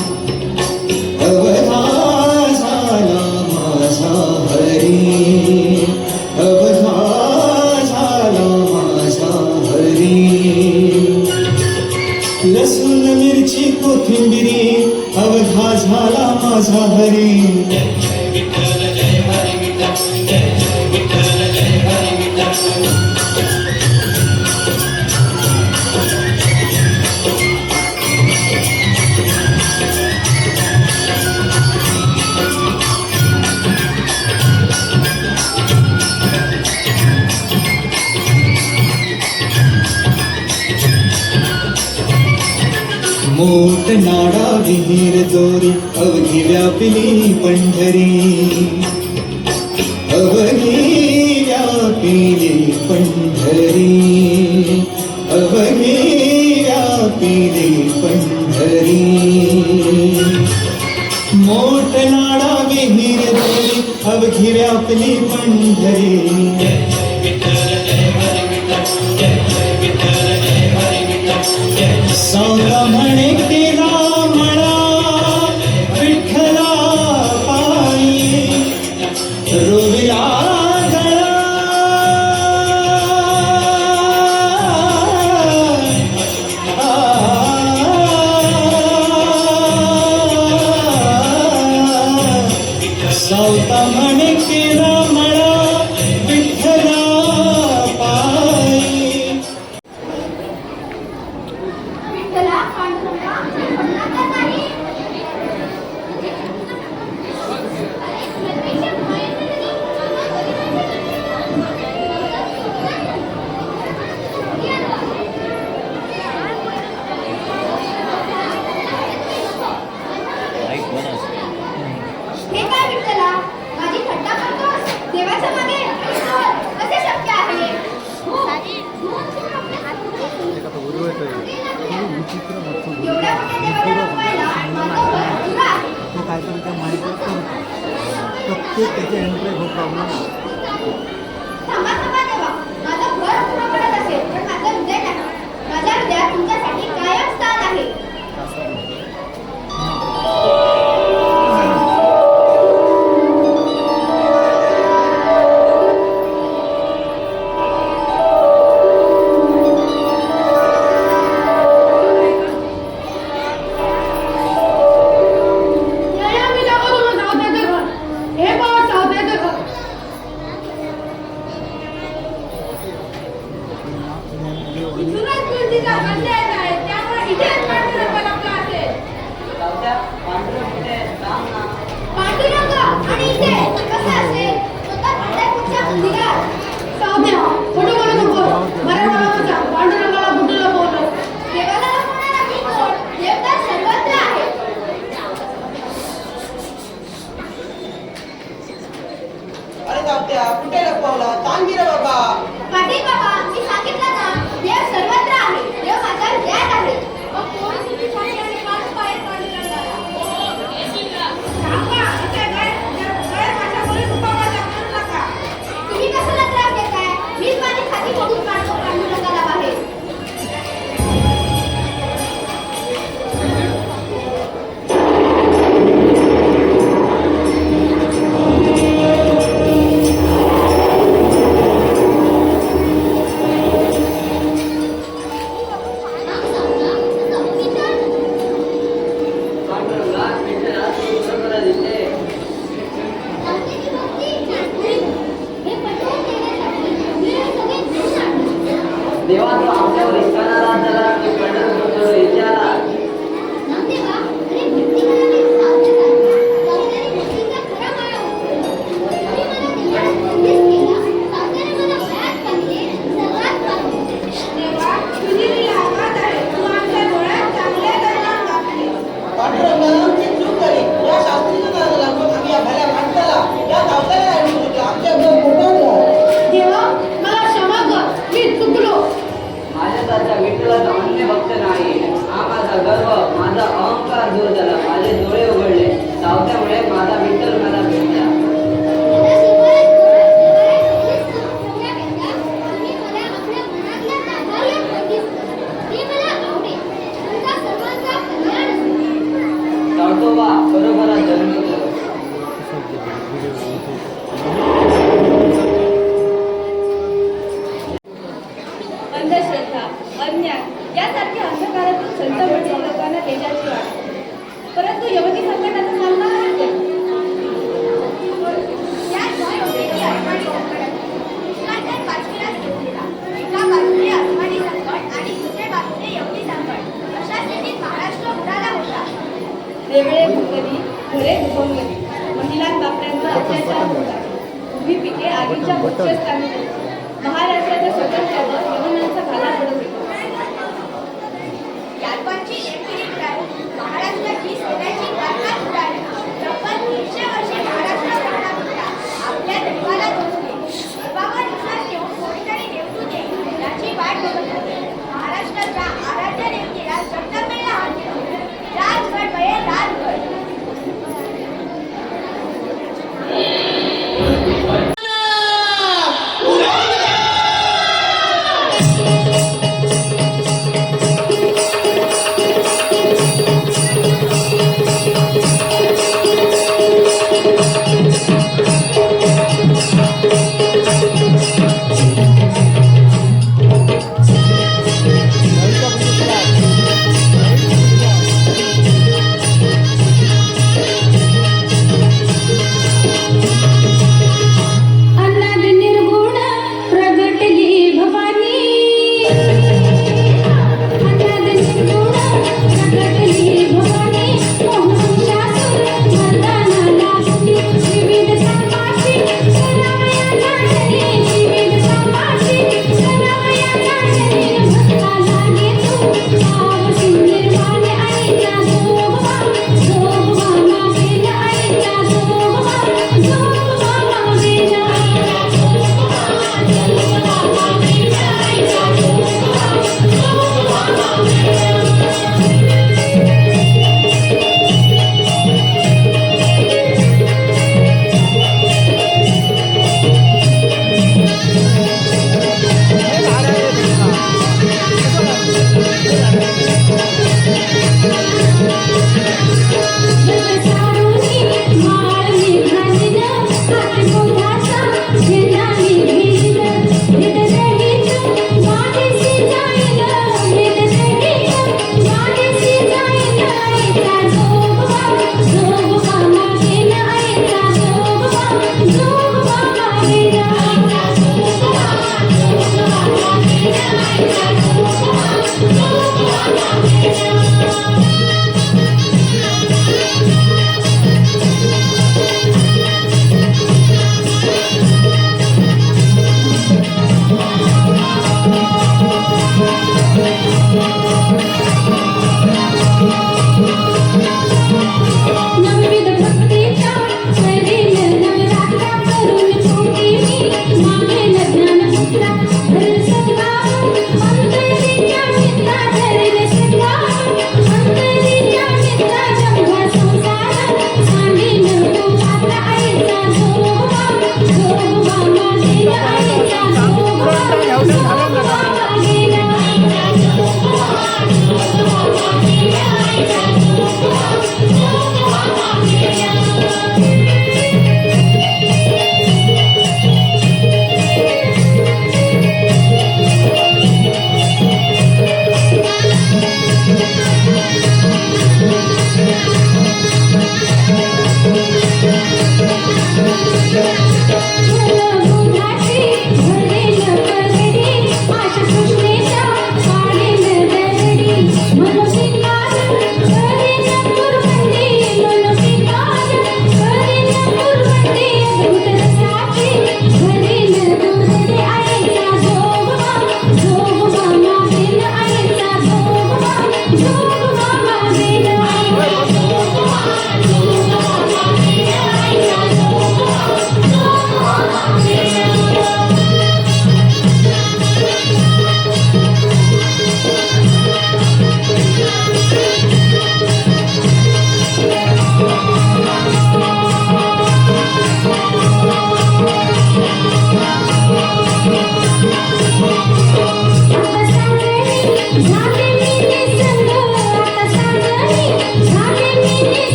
हा झाला माझा हरी. मोठ नाडा विहीर दोरी अवघी व्यापिली पंढरी. अवघी व्यापिली पंढरी. अवघी व्यापिली पंढरी. मोठ नाडा विहीर दोरी अवघी व्यापली पंढरी. सावला म्हणे केला म्हणा विठ्ठला पायी. रोविला गळा सावता म्हणे केला म्हणा विठ्ठला पायी. विठ्ठला पांडुरंगा आमची करुणा कर नाही. हे काय विठ्ठला माझी थट्टा करतोस? देवाच्या मागे कसे शक्य आहे? एवढ्या मोठ्या देवाला रमवायला माझं घर पुरा आहे. काहीतरी त्या माहितीच प्रत्येक त्याचे एंट्री खूप प्रॉब्लेम थांबा थांबा देवा, माझं घर पुरं पडत असेल पण माझं हृदय नाही. माझ्या हृदयात तुमच्यासाठी कायम स्थान आहे. या मी दाखवतो मग सावत्याचं घर. हे पहा सावत्याचं घर. इथूनच तुळशीचा संदेश आहे, त्यामुळे इथेच पांडुरंग लपला असेल. पांडुरंग आणि इथे कसं असेल? स्वतः पंढरपूरच्या मंदिरात. सावत्या खोटं बोलू नकोस. बरं मला सांग पांडुरंगाला कुठं लपवलं? देवाला रमवणारा मी कोण? देव तर सर्वत्र आहे. अरे जाऊत्या कुठे लपवला सांग रे बाबा. पाटील बाबा, मी सांगितलं ना, देव सर्वत्र आहे. देव माझ्या हृदयात आहे. मग कोण तुम्ही छाती आणि पाच पाय पांडुरंगाला? थांबा, इथे गैर भाषाबोली दुखापत दाखवू नका. तुम्ही कशाला त्रास देताय? मीच माझी छाती फोडून काढतो पांडुरंगाला बाहेर. देवा तो आपल्यावर इतकाला झाला की पंढरपूर इथे आला. नामदेवा, अरे भक्ती करावी सावत्यासाठी. सावत्याने भक्तीचा खरा माळा उचलला. तुम्ही मला देवाला संदेश केला. सावत्याने मला वयात पाहिले, सर्वात पाहिले. देवा, तुझी लीला अगाध आहे. तू आमच्या डोळ्यात चांगले दर्शन घातले. पांडुरंगाला आमची चूक झाली. या शास्त्रीचं नाव लागून आम्ही या भल्या माणसाला या सावताला आणून होतो. आमच्या घर मोठा देवा मला क्षमा कर. मी चुकलो. माझ्यासारखा विठ्ठलाचा अन्य भक्त नाही. हा माझा गर्व माझा अहंकार दूर झाला. माझे डोळे उघडले. सावत्यामुळे माझा विठ्ठल मला भेटला. मला शिकवायला देवाला संदेश सांगण्यापेक्षा तुम्ही मला आपल्या मनातल्या जागाला संदेश करा. ते मला आवडेल. तुमचा सर्वांचा कल्याण असो. सावतोबा बरोबरच जन्मलो. अंधश्रद्धा, अज्ञान यासारख्या अंधकारातून संत मंडळी लोकांना तेजाची वाट. परंतु यवती भुकली, घरे भुकवली, महिलांबापड्यांचा अत्याचार होता. उभी पिके आगीच्या उच्चस्थानी होती. महाराष्ट्राच्या स्वातंत्र्यावर यवनांचा घाला पडत होता. यादवांची लेखणी मिळाली, महाराष्ट्राची सोन्याची गाथा उडाली. तब्बल 300 वर्षे महाराष्ट्र प्राणात होता. आपल्या देवाला दोषले. देवावर विश्वास ठेवून कोणीतरी देवतू दे याची वाट बघत होते. महाराष्ट्राच्या आराध्य देवतेला जगदंबेला हात देतो. राजगड बये राजगड.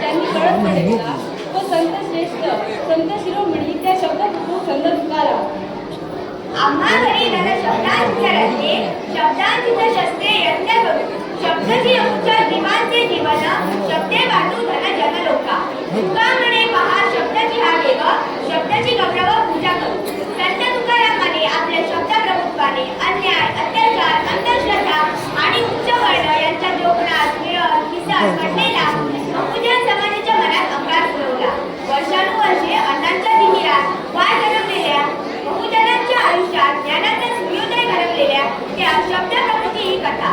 त्यांनी कळसकडे गेला तो संत श्रेष्ठ संत शिरोमणी त्या शब्दात संत तुकाराम. आम्हा घरी धन शब्दांच्या रचने शब्दांची शस्त्रे यज्ञ करू शब्दची उच्चार जीवांचे जीवन शब्दे वाटू धन जन लोका तुका म्हणे पहा शब्दाची हा देव शब्दाची गौरव पूजा करू. संत तुकारामाने आपल्या शब्द प्रभुत्वाने अन्याय अत्याचार अंधश्रद्धा आणि उच्च वर्ण यांच्या जोखणात मिळत किसान घडलेला बहुजन समाजाच्या मनात अंगार फुलवला. वर्षानुवर्षे अन्नाच्या तिमिरात वाय घडवलेल्या बहुजनांच्या आयुष्यात ज्ञानाचा सूर्योदय घडवलेल्या त्या शब्द प्रभूची ही कथा.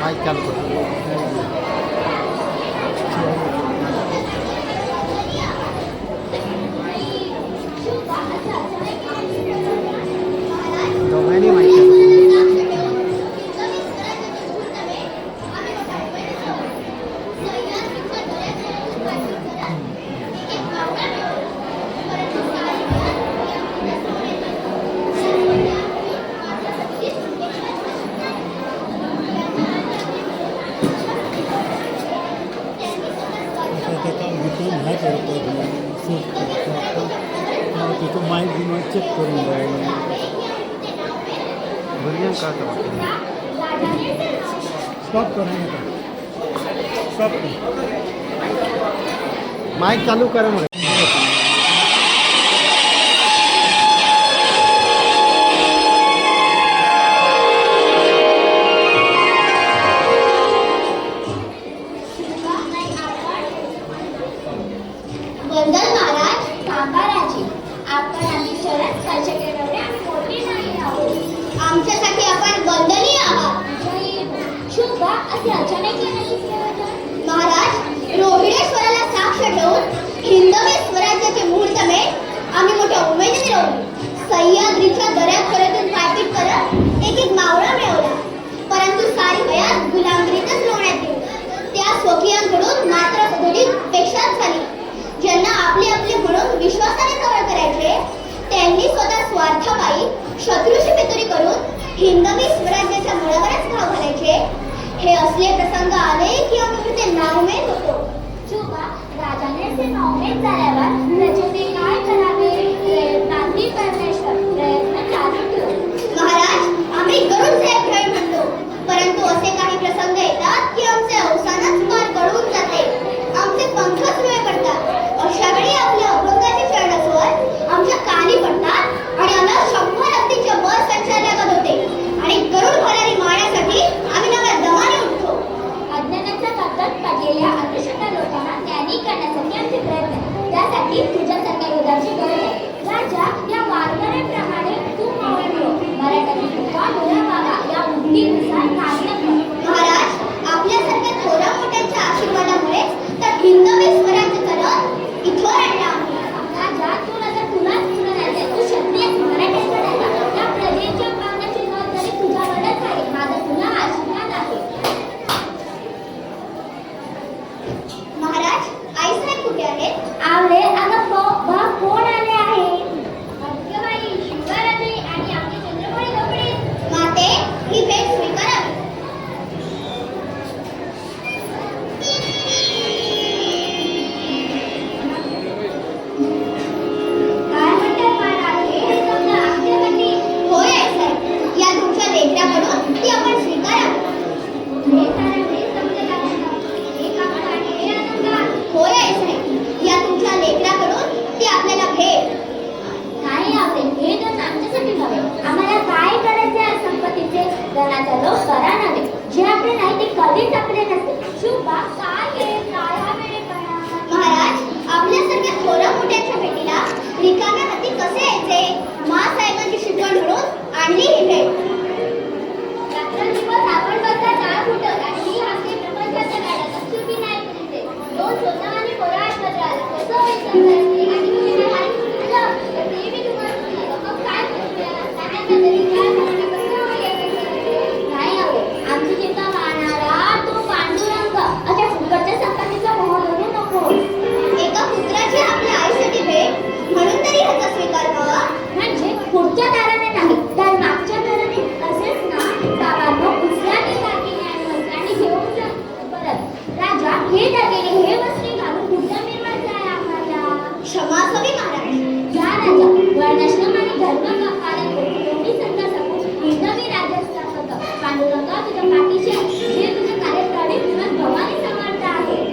माईक चालू करू. दोघांनी माईक चालू करू. तिथं माईक बिमाईक चेक करून द्यायला भरजन का स्टॉप करा नका स्टॉप कर माईक चालू करा मग. वंदन महाराज काकाराजी आपण आम्ही चरण स्पर्श केल्यामुळे आम्ही मोठी नाही आहोत. आमच्यासाठी आपण वंदनीय आहात. शुभा असे अचानक महाराज रोहिणेश्वराला साक्ष ठेवून हिंदवी स्वराज्याचे मुहूर्तमेढ आम्ही मोठ्या उमेदीने रोवली. सह्याद्रीच्या दऱ्याखोऱ्यातून पायपीट करत एक एक मावळा मिळवला. परंतु सारी वयात गुलामगिरीतच रोवण्यात गेली. त्या स्वकीयांकडून मात्र पेक्षाच झाली. ज्यांना आपले आपले म्हणून विश्वासाने जवळ करायचे त्यांनी स्वतः स्वार्थापायी शत्रूशी पितुरी करून हिंदवी स्वराज्याच्या मुळावरच घाव घालायचे. हे असले प्रसंग आले की आम्ही ते नावमेद होतो. हेच झाल्यावर प्रजेने काय करावे? प्रयत्नांती परमेश्वर, प्रयत्न चालू ठेवू. महाराज, आम्ही गरुड साहेब खेळ म्हणतो, परंतु असे काही प्रसंग येतात की आमचे अवसानच पार कळून जाते. आमचे पंखच वेळ पडतात. अशा वेळी आपल्या अभंगाचे चरण स्वर आमच्या कानी पडतात आणि आम्हाला 100 हत्तीच्या वर संचारल्यागत होते आणि गरुड भरारी मारण्यासाठी आम्ही नव्या दमाने उठतो. अज्ञानाच्या कातात पडलेल्या अंधश्रद्धा लोकांना ज्ञानी करण्यासाठी आमचे प्रयत्न. त्यासाठी तुझ्यासारख्या योद्धाची गरज आहे. राजा, या वारकऱ्याप्रमाणे तू मावळ मिळव. मराठी तुका मुला बाबा या उक्तीनुसार कार्य कर. महाराज, आपल्यासारख्या थोरा मोठ्यांच्या आशीर्वादामुळे तर हिंदवी स्वराज्य करत इथवर आणला आम्ही. राजा, तुला जर तुलाच म्हणायचे तू क्षत्रिय मराठ्यांचा नाही का? त्या प्रजेच्या पावनाची जबाबदारी तुझ्यावरच आहे. माझा तुला आशीर्वाद आहे. महाराज, आईसाहेब कुठे आहेत? आवळे अगं बा कोण आले आहे? अगं शिवरात्री आणि आमचे चंद्रकोळी कपडे. माते, ही भेट स्वीकारावी. काय म्हणतात महाराज? हे समजा आमच्यासाठी. होय आईसाहेब, या तुमच्या लेकराकडून ती आपण स्वीकारावी. हे सारं हे समजत आहे. हे कापड आणि हे आनंद. होय आईसाहेब, या तुमच्या लेकराकडून ती आपल्याला भेट. नाही आवडे, हे दोन आमच्यासाठी नव्हे. आम्हाला काय करायचे आहे संपत्तीचे? धनाचा लोभ करा नव्हे. जे आपले नाही ते कधीच आपले नसते. शुभा काय आहे? काय हा वेळेपणा? महाराज, आपल्यासारख्या थोरा मोठ्यांच्या भेटीला रिकाम्या हाती कसे यायचे? माँसाहेबांची शिकवण म्हणून आणली ही भेट. रात्रंदिवस आपण बघता जाळ फुटत आणि ही हाके प्रपंचाच्या गाड्यात सुटी नाही करीते. दोन स्वतः आणि पोरा एकत्र आला. कसं व्हायचं करायचे? आणि तुम्ही काय आलं? तर ते मी तुम्हाला सांगितलं. मग काय करूया? काय तरी काय करणार? कसं व्हायचं? नाही हवे. आमची चिंता मारणारा तो पांडुरंग. अशा फुकटच्या संपत्तीचा मोह धरू नको. एका पुत्राची आपल्या आईसाठी भेट म्हणून तरी ह्याचा स्वीकार व्हावा. म्हणजे पुढच्या दाराने नाही तर मागच्या दाराने. असेच ना बाबांनो, उचलाने दागिने आणि वस्त्राने घेऊन जा परत. राजा, हे दागिने हे वस्त्रे घालून कुठं मिळवायचं आहे आम्हाला? क्षमा असावी महाराज. या राजा, वर्णाश्रम आणि धर्म पालन करून दोन्ही संघ समूह हिंदवी राज्य स्थापक पांडुरंगा तुझ्या पाठीशी आहे. जे तुझ्या कार्यकाळी तुला भवानी समर्थ आहे.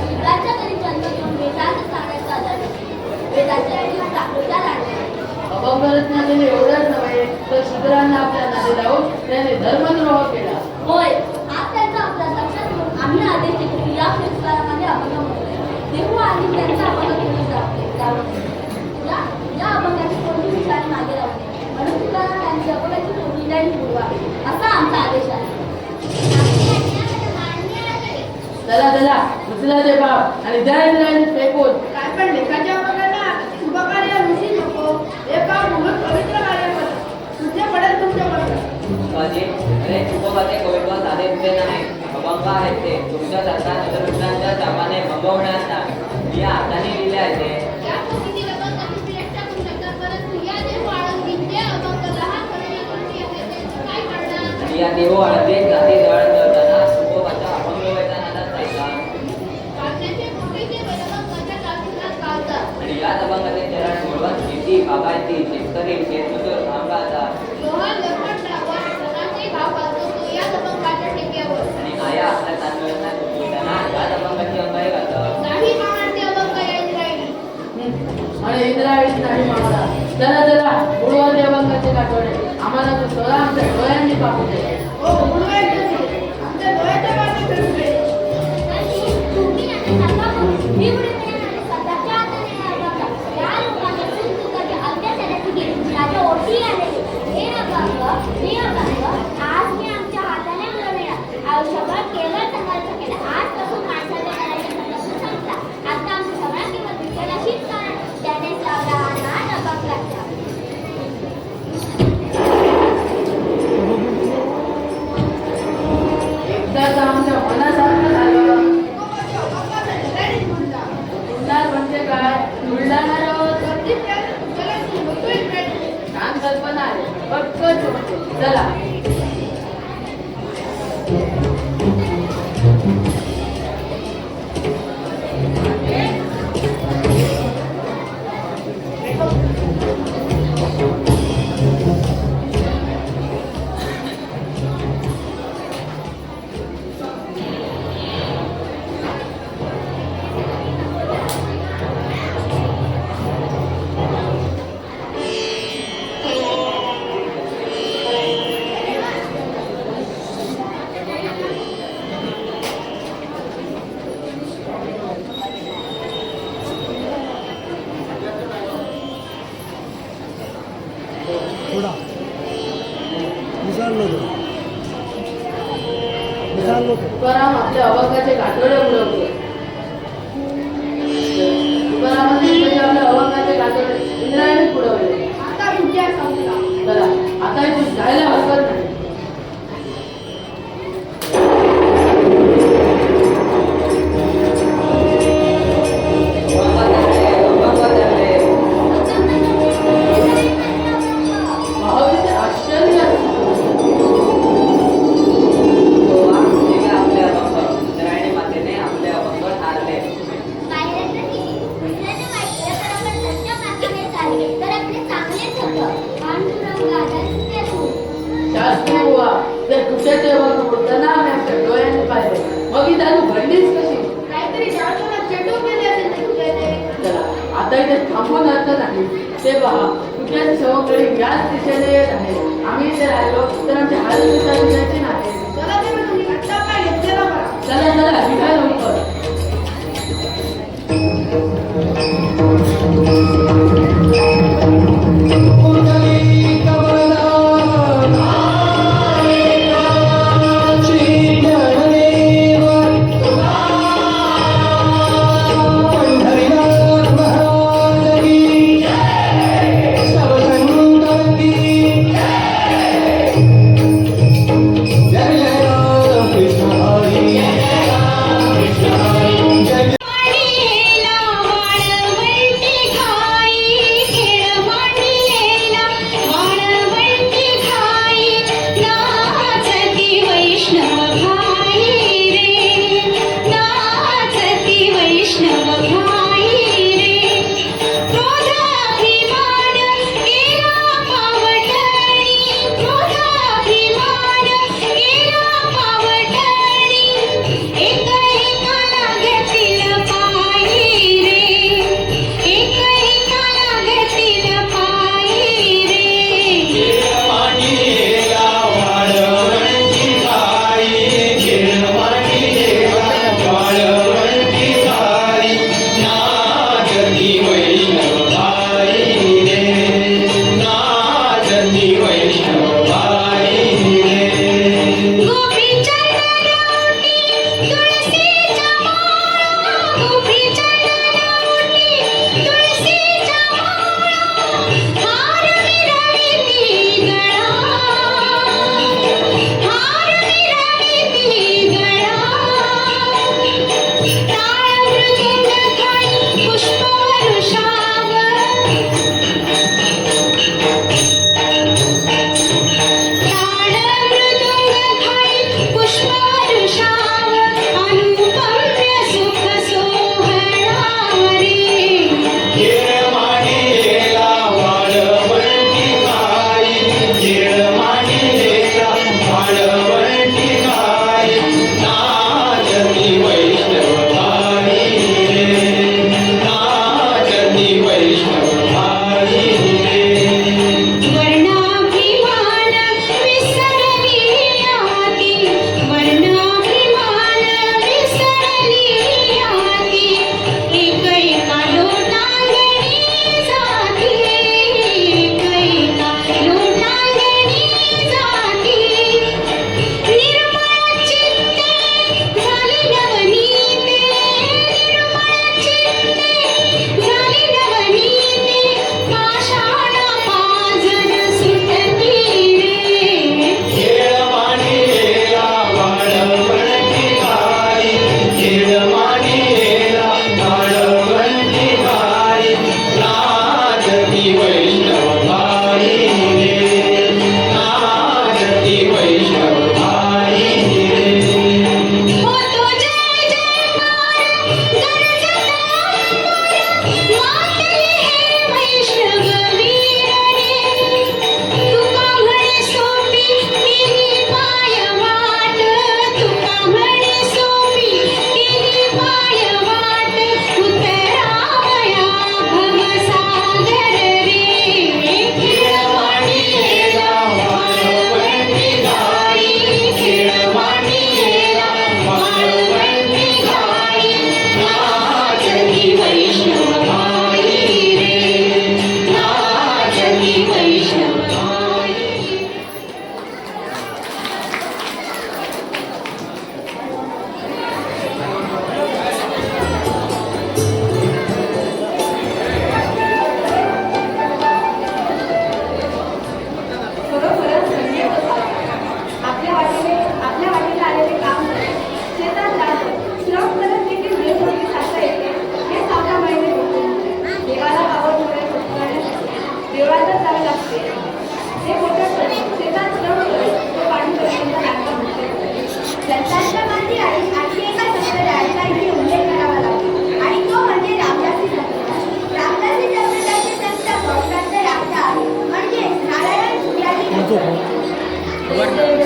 शिवराच्या घरी जन्म घेऊन वेदांत सांगायचा आदर. वेदाच्या आईला दाखवता लागला. अपंगरत्नाने एवढंच नव्हे तर शूद्रांना आपल्या नादी लावून त्याने धर्मद्रोह केला. होय, आज त्यांचा आपला लक्षात घेऊन आम्ही आदेश देतो की या संस्कारामध्ये अभंग म्हणूया. देऊ आणि त्यांचा अभंग घेऊन तुला या अभंगाची कोणती विचार मागे राहू नये. म्हणून तुला त्यांची अभंगाची कोणती नाही पुरवावी असा आमचा आदेश आहे. चला चला, उचला ते बाप आणि द्या इंद्रायणी फेकून. काय पण लेखाच्या अभंगाला शुभकार्य ऋषी नको. हे काम म्हणून पवित्र कार्य करा. तुझे पडेल तुमच्या पडेल. बाजी, अरे तुकोबाचे कवित्व साधे तुझे नाही. अभंग आहेत ते तुमच्या सारख्या नजरविष्णांच्या चापाने बंबवण्यात नाही. या हाताने लिहिले आहे ते. या कोणीतील अभंगाची श्रेष्ठ करू शकतात, परंतु या देव आळंदीचे अभंग लहान करण्यासाठी आहे. त्यांचं काय करणार? आणि या देहो आळंदीत जाती दळण दळताना तुकोबाच्या अभंग वैतानालाच जायचा. काढण्याचे मोठीचे वेदभंगाच्या काळजीला गावतात. आणि याच अभंगाचे चरण मिळवत शेती, बागायती, शेतकरी, शेतमजूर, कामगार लोहार लपट लावत धनाचे भाव घालतो तो या अभंगाच्या ठेक्यावर. आणि आया आपल्या तांदळांना तुटविताना याच अभंगाची अंगाई घालतात. नाही मावणार ते अभंग या इंद्रायणी. आणि इंद्रायणी नाही मावला. चला चला, बुडवा ते अभंगाचे काठवडे. आम्हाला तो स्वतः आमच्या डोळ्यांनी पाहू दे. हो, आमच्या डोळ्याच्या बाजू फिरू दे. तुम्ही आणि नका म्हणून मी उडे मिळाले स्वतःच्या हाताने हा अभंग या लोकांना सुखदुःखाच्या अत्याचाराची गेली माझ्या ओठी आलेली. हे अभंग आज मी आमच्या हाताने मिळवणार. आयुष्यभर केवळ संघर्ष केला. आजपासून माणसाच्या करायच्या संघर्ष संपला. आता आमचं सगळं केवळ विठ्ठलाशीच कारण त्याने लावला हा नाद अभंगाचा. कल्पना आहे पटकन होते. चला थोडा विसरलो तो विसरलो तो तुकाराम आपल्या अभंगाचे गाठोडे उडवतो. तुकारामाने आपल्या अभंगाचे गाठोडे इंद्रायणी उडवले. आता तुझ्या संपला. चला आता इथे जायला हरकत नाही. महावीर आश्चर्य शास्त्री बुवा ते कुठेचे बोलताना आम्ही आपल्या डोळ्यांनी पाहिले. मग ही दारू घडलीच कशी? काहीतरी जाळताना चेटून गेले असेल ते तुझ्या इथे. चला आता इथे थांबून अर्थ नाही. ते पहा कुठल्याच सवंगडी याच दिशेने येत आहे. आम्ही इथे राहिलो तर आमच्या हालतीचा दिसायची नाही. चला ते मी तुम्ही आत्ता काय घेतलेला बरा. चला चला निघाय लवकर. कृष्ण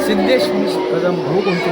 सिद्धेश कदम भाऊ कोणते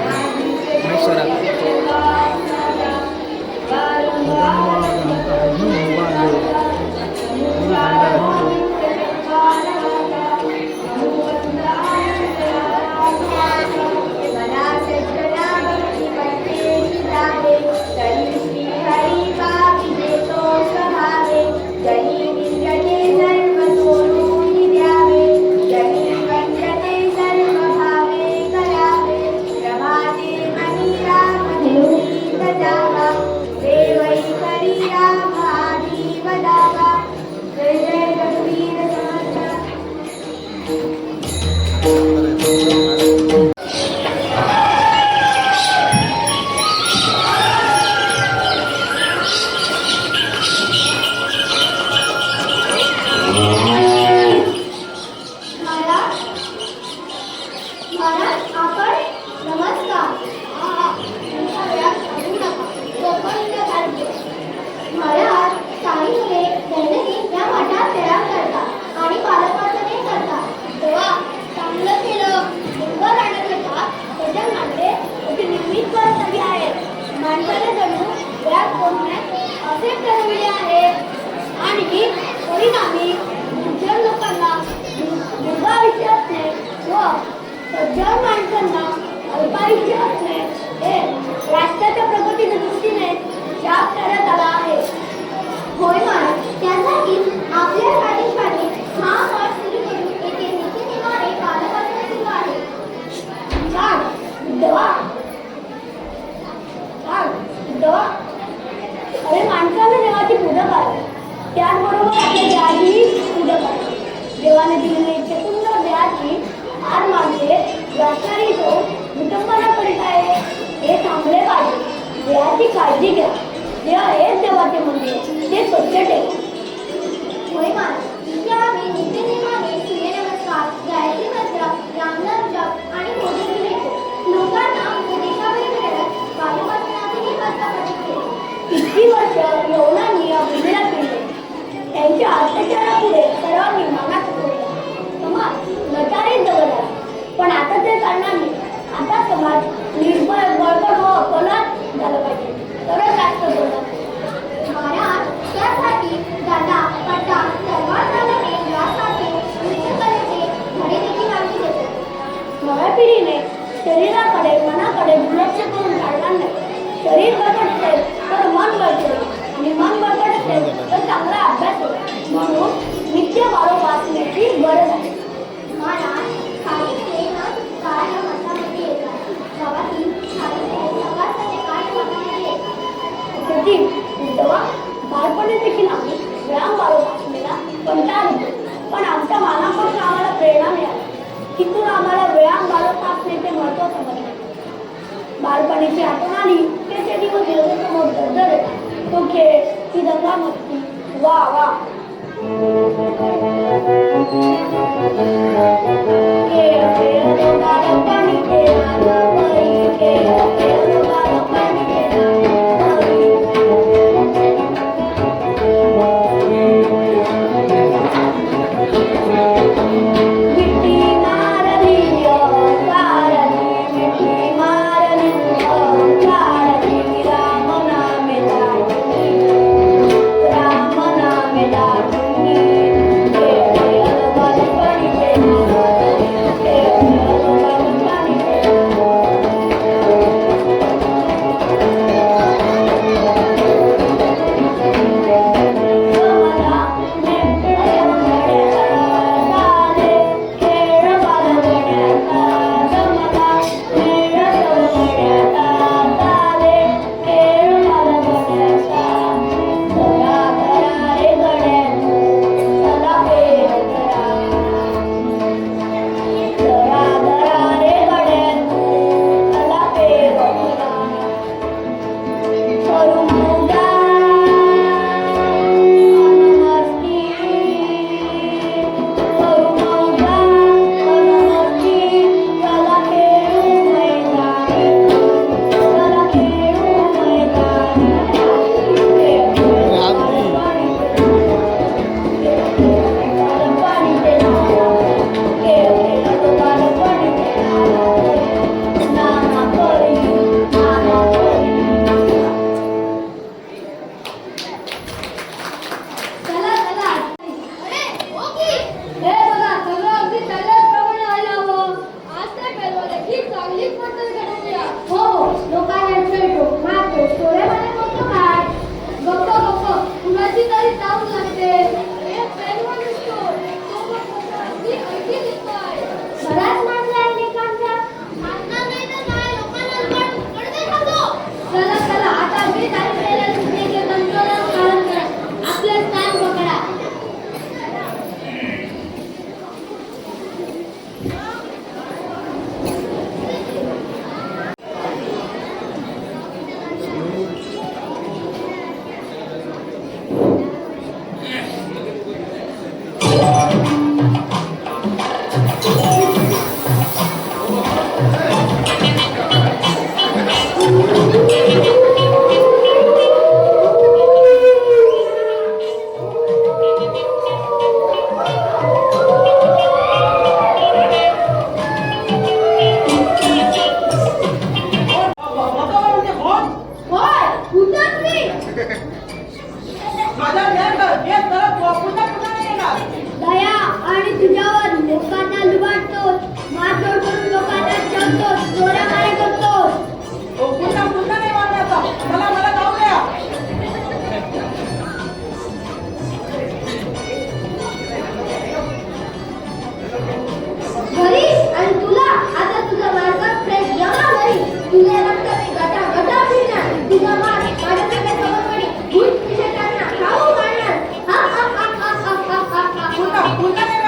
महाराज आपण नमस्कार. तुमच्या वेळात असू नका. जोपर्यंत चालते. महाराज काही मुले दैनंदिन या मठात व्यायाम करतात आणि पालकवाचनही करतात. तेव्हा चांगलं केलं. मुलगा राहण्यात येतात त्याच्या मांडे त्याची नियमित कर्तव्य आहे. माणसाने जणू व्यायाम करू नये असे ठरविले आहे आणि परिणामी दुर्जन लोकांना दीर्घायुष्य असणे व सज्जन माणसांना अल्पायुष्य असणे हे राष्ट्राच्या प्रगतीच्या दृष्टीने शाप करण्यात आला आहे. होय महाराज, त्यासाठी आपल्या शाळेसाठी हा मठ सुरू करून येथे नीतिनियमाने पालकवाचन सुरू आहे. छान विद्वा अरे माणसाने देवाची पूजा करावी, त्याचबरोबर आपल्या देहाची पूजा करावी. देवाने दिलेले इतके सुंदर देहाची हार मानते व्यापारी जो विटंबना करीत आहे हे थांबले पाहिजे. देहाची काळजी घ्या. देव हेच देवाचे मंदिर, ते स्वच्छ ठेवा. होय महाराज, इथे आम्ही नित्यनेमाने सूर्यनमस्कार, गायत्री मंत्र, रामनाम जप आणि मोदक घेतो. लोकांना उपदेशावरी मिळत पालकवाचनाचेही प्रस्थापित केले. किती वर्ष यवनांनी अभिनया केले. त्यांच्या अत्याचारापुढे सर्वांनी मानात ठेवला. समाज लचारीत जगला, पण आता ते चालणार नाही. आता समाज निर्भय बळकट व अकोलात झालं पाहिजे, तरच राष्ट्र बोलणार. महाराज, त्यासाठी दादा पट्टा सर्वात झाल्याने यासाठी नृत्यकलेचे धडे देखील आम्ही देतो. नव्या पिढीने शरीराकडे मनाकडे दुर्लक्ष करून चालणार नाही. शरीर बळकट असेल तर मन बळकट, आणि मन बळकट असेल तर चांगला अभ्यास होईल. म्हणून नित्य वाचण्याची गरज आहे. महाराज, साहित्य काळ या मठामध्ये येतात. गावातील साहित्य सकाळ संध्याकाळ या मठामध्ये येतात. प्रति विधवा बालपणी देखील आम्ही व्यायाम वाचलेला कंटाळ होतो, पण आमच्या मानापासून आम्हाला प्रेरणा मिळाली. तिथून आम्हाला व्यायाम वाचण्याचे महत्त्व समजले. बालपणीची आठवण आली ते दिवस समोर दरदर येतात. तो खेळ, ती दंगा मस्ती, वा वा खेळ खेळ पाणी राम नामे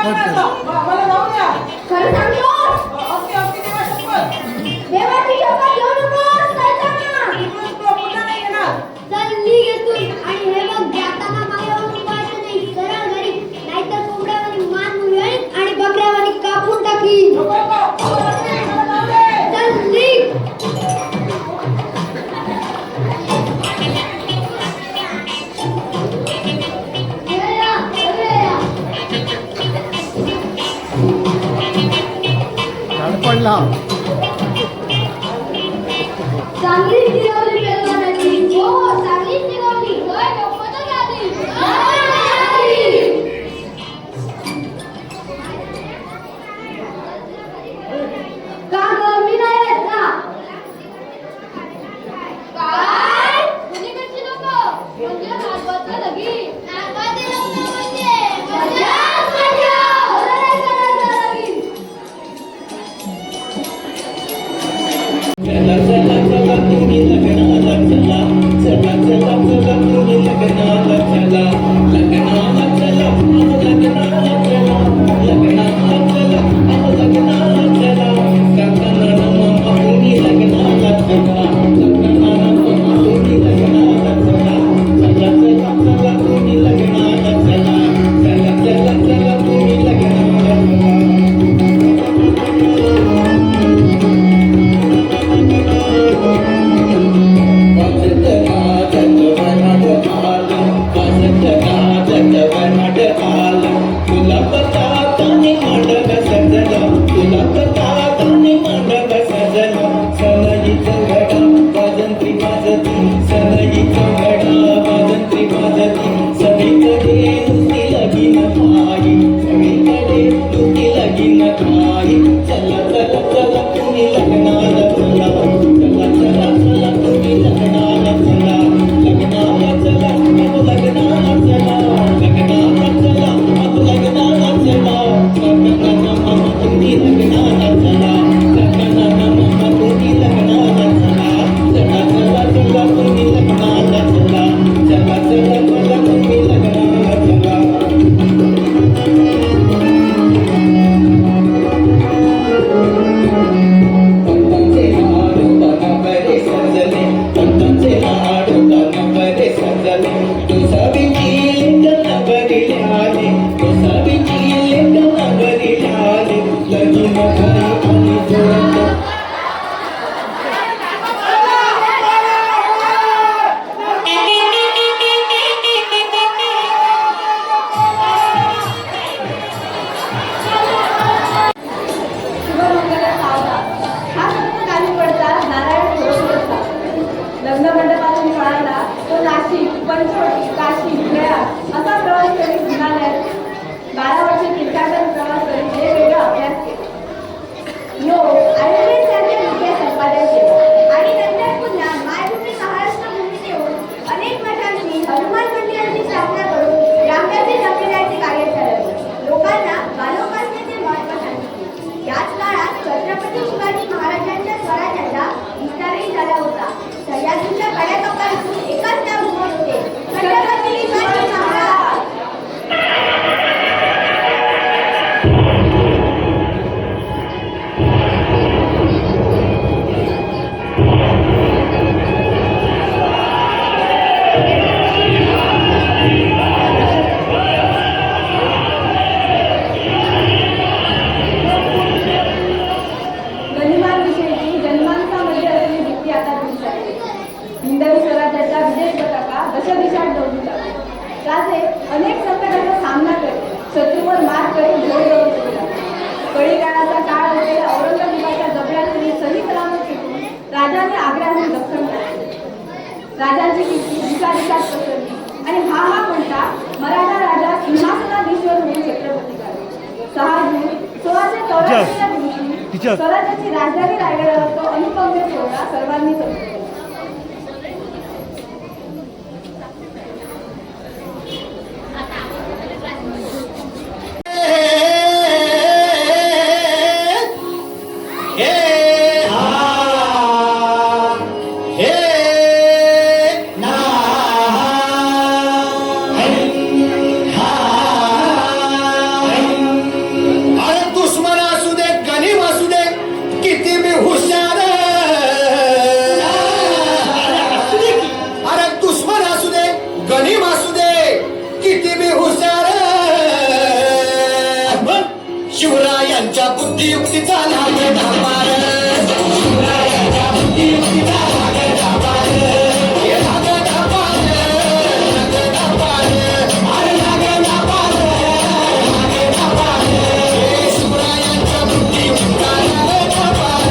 मला जाऊ द्या. खरं सांगतो ओके ओके देवा शपथ. देवाची शपथ घेऊ नकोस सैताना. इकडून पुन्हा नाही येणार. चल निघ इथून आणि हे बघ जाताना माझ्यावर उपायचं नाही सरळ घरी नाहीतर कोंबड्यावानी मान मुरळी आणि बकऱ्यावानी कापून टाकी चल निघ पडला चांगली निघावली पेलवानाची हो चांगलीच निघावली होय डोक्यातच आली का गं मी नाही येत का? काय कुणीकडची लोक म्हणजे नागवाचं लगीन नागवाचे लोक म्हणजे मजाच मजा खरं नाही करायचं लगीन. चला चला चला तुम्ही लग्नाला चला चला चला चला तुम्ही लग्नाला चला लग्नाला चला लग्नाला चला लग्नाला चला लग्नाला चला काकांना मामा तुम्ही लग्नाला चला काकांना मामा तुम्ही लग्नाला चला चला चला चला तुम्ही लग्नाला चला चला चला चला तुम्ही लग्नाला चला तुला पता ताने मांडव सजला तुला पता ताने मांडव सजला सनईचं घडा वाजंत्री वाजती सनईचं घडा वाजंत्री वाजती सगळीकडे नुसती लगीन खाई सगळीकडे नुसती लगीन खाई चला चला चला तुम्ही लग्नाला चला चला चला चला तुम्ही लग्नाला चला लग्नाला चला लग्नाला चला लग्नाला चला लग्नाला चला लग्नाला मामा तुम्ही लग्नाला चला लग्नाला मामा तुम्ही लग्नाला चला चला चला चला तुम्ही लग्नाला चला चला चला चला तुम्ही लग्नाला चला पंतांचे हाड बघा बरे सजले पंतांचे हाड बघा बरे सजले तुसावीची लेक नगरीले आले तुसावीची लेक नगरीले आले लगीन घरी आणि जोडत शुभमंगल सावधान हा शब्द कानी पडताच नारायण थोडं लग्न मंडपातून पळाला तो नाशिक पंचवटी काशी गया असा प्रवास करीत हिमालयात 12 वर्षे तीर्थाटन प्रवास करीत वेगवेगळा अभ्यास केला योग आयुर्वेदसारखे विद्या संपादन केलं आणि नंतर पुन्हा मायभूमी महाराष्ट्र भूमीत येऊन अनेक मठांची हनुमान मंदिराची स्थापना करून ग्रामवासी संप्रदायाचे कार्य चालवले लोकांना बालोपासनेचे महत्त्व सांगितले याच काळात छत्रपती शिवाजी महाराजांच्या स्वराज्याचा विस्तारही झाला होता सह्याद्रीच्या कड्या कपारीतून एकच नाव घुमत होते छत्रपती शिवाजी महाराज गनिमांविषयीची जन्मांतामध्ये असलेली भीती आता दूर झाली हिंदवी स्वराज्याच्या विजय पताका दशदिशात डोलू लागले राजे अनेक संकटांचा सामना करीत शत्रूवर मात करीत जोर देऊन सुरू लागले कळी काळाचा काळ असलेल्या औरंगजेबाच्या जबड्यातून सही सलामत टिकून राजाने आग्र्याहून दख्खन काढले राजांची कीर्ती दिशादिशात पसरली आणि हा म्हणता मराठा राजा सिंहासनाधीश्वर होऊन छत्रपती झाले 6 जून 1684 या दिवशी स्वराज्याची राजधानी रायगडावर तो अनुपम्य सोहळा सर्वांनी जमला शिवरायांच्या बुद्धियुक्तीचा लागला पार शिवरायांच्या बुद्धियुक्तीचा लागला पार हे लागला पार लागला पार अरे लागला पार लागला पार हे शिवरायांच्या बुद्धियुक्तीचा लागला पार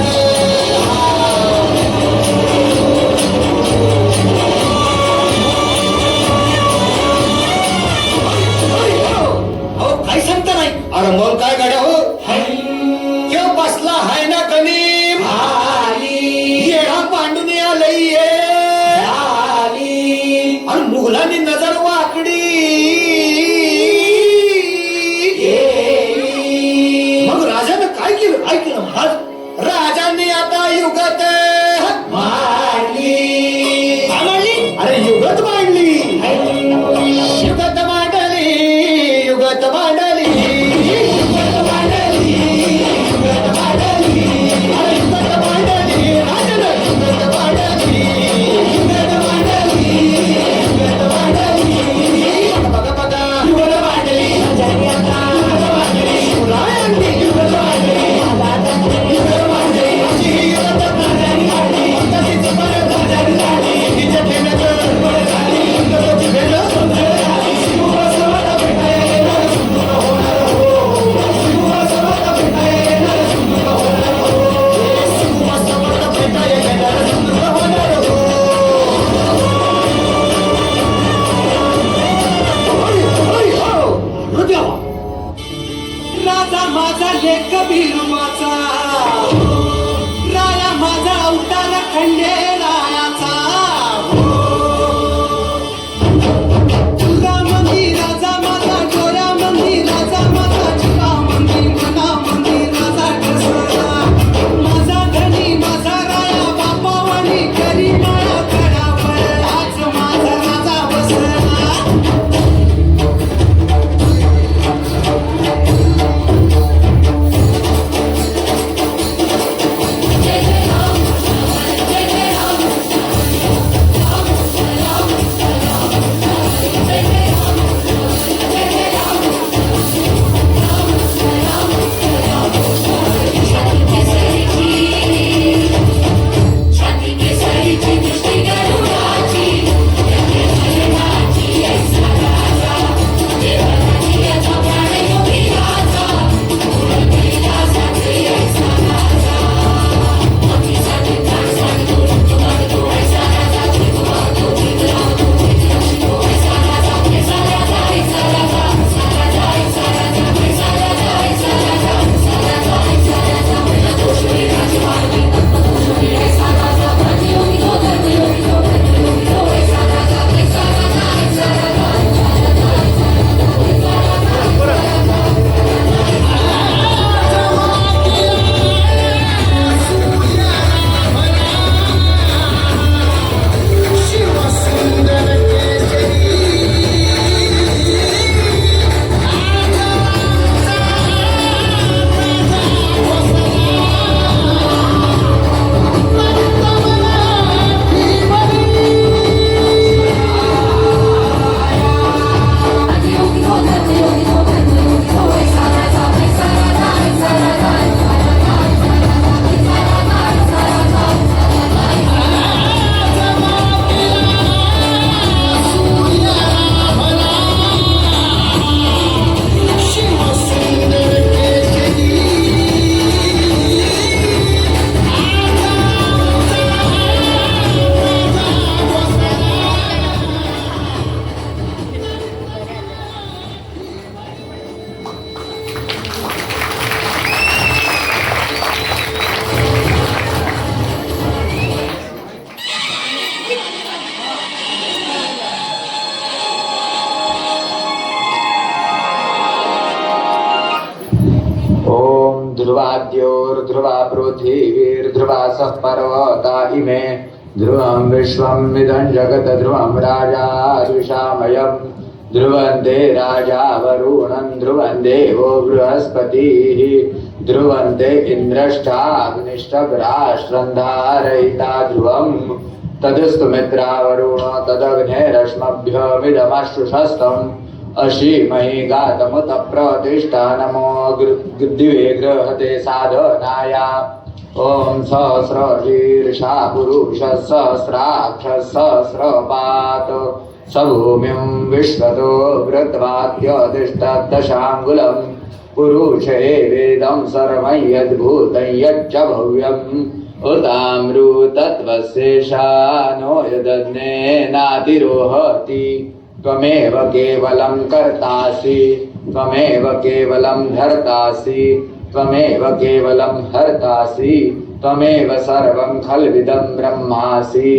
अहो काही सांगता नाही अरे मग काय गाड्या हो किंवा बसला हाय ना कनी येडा पांडून आलंय आणि मुघलांनी नजर वाकडी मग राजानं काय केलं महाराज राजांनी आता युगत मांडली अरे युगत मांडली युगत मांडली युगत मांडली युगत मांडली युगत मांडली अरे युगत मांडली राजानं युगत मांडली युगत मांडली युगत मांडली बघा बघा युगत मांडली राजांनी आता युगत मांडली शिवरायांनी युगत मांडली युगत मांडली अशी युगत मांडली आता तिचं बरं राजांनी झाली तिच्या ठेवण्याचं बरं झाली युगत भेटलं समजलं झाली शिवबसवाला भेटायला येणार सुंदर होणार हो शिवबसवाला भेटायला येणार सुंदर होणार हो शिवबसवाला भेटायला येणार सुंदर होणार हो राजा माझा लेख बिरुमाचा राया माझा अवतार खंडेरायाचा तुला मंदी राजा माझा डोळ्या मंदी राजा माझा जीवा मंदी मना मंदी राजा कसला माझा धनी माझा राया बापावानी करी माया कडावर आज माझा राजा बसला ध्रुवा पृथिवीर्ध्रुवासः पर्वता इमे ध्रुवं विश्वमिदं जगत् ध्रुवं राजा द्विषामयम् ध्रुवन्ते राजा वरुणं ध्रुवं देवो बृहस्पतिः ध्रुवन्ते इन्द्रश्चाग्निष्टग्राष्ट्रं धारयिता ध्रुवम् तदस्तु मित्रा वरुण तदग्नेरश्मभ्यमिदमश्रुषस्तम् अशीमहि गातमुत प्रतिष्ठा नमो दिवे गृहते साधनाया ॐ सहस्रशीर्षा पुरुषः सहस्राक्ष सहस्रपात् स भूमिं विश्वतो वृत्वाद्यतिष्ठद्दशाङ्गुलम् पुरुषे वेदं सर्वं यद्भूतं यच्च भव्यम् उतामृतत्वशेषानो यदन्नेनातिरोहति त्वमेव केवलं कर्तासि त्वमेव केवलं धर्तासि त्वमेव केवलं हर्तासि त्वमेव सर्वं खल्विदं ब्रह्मासि।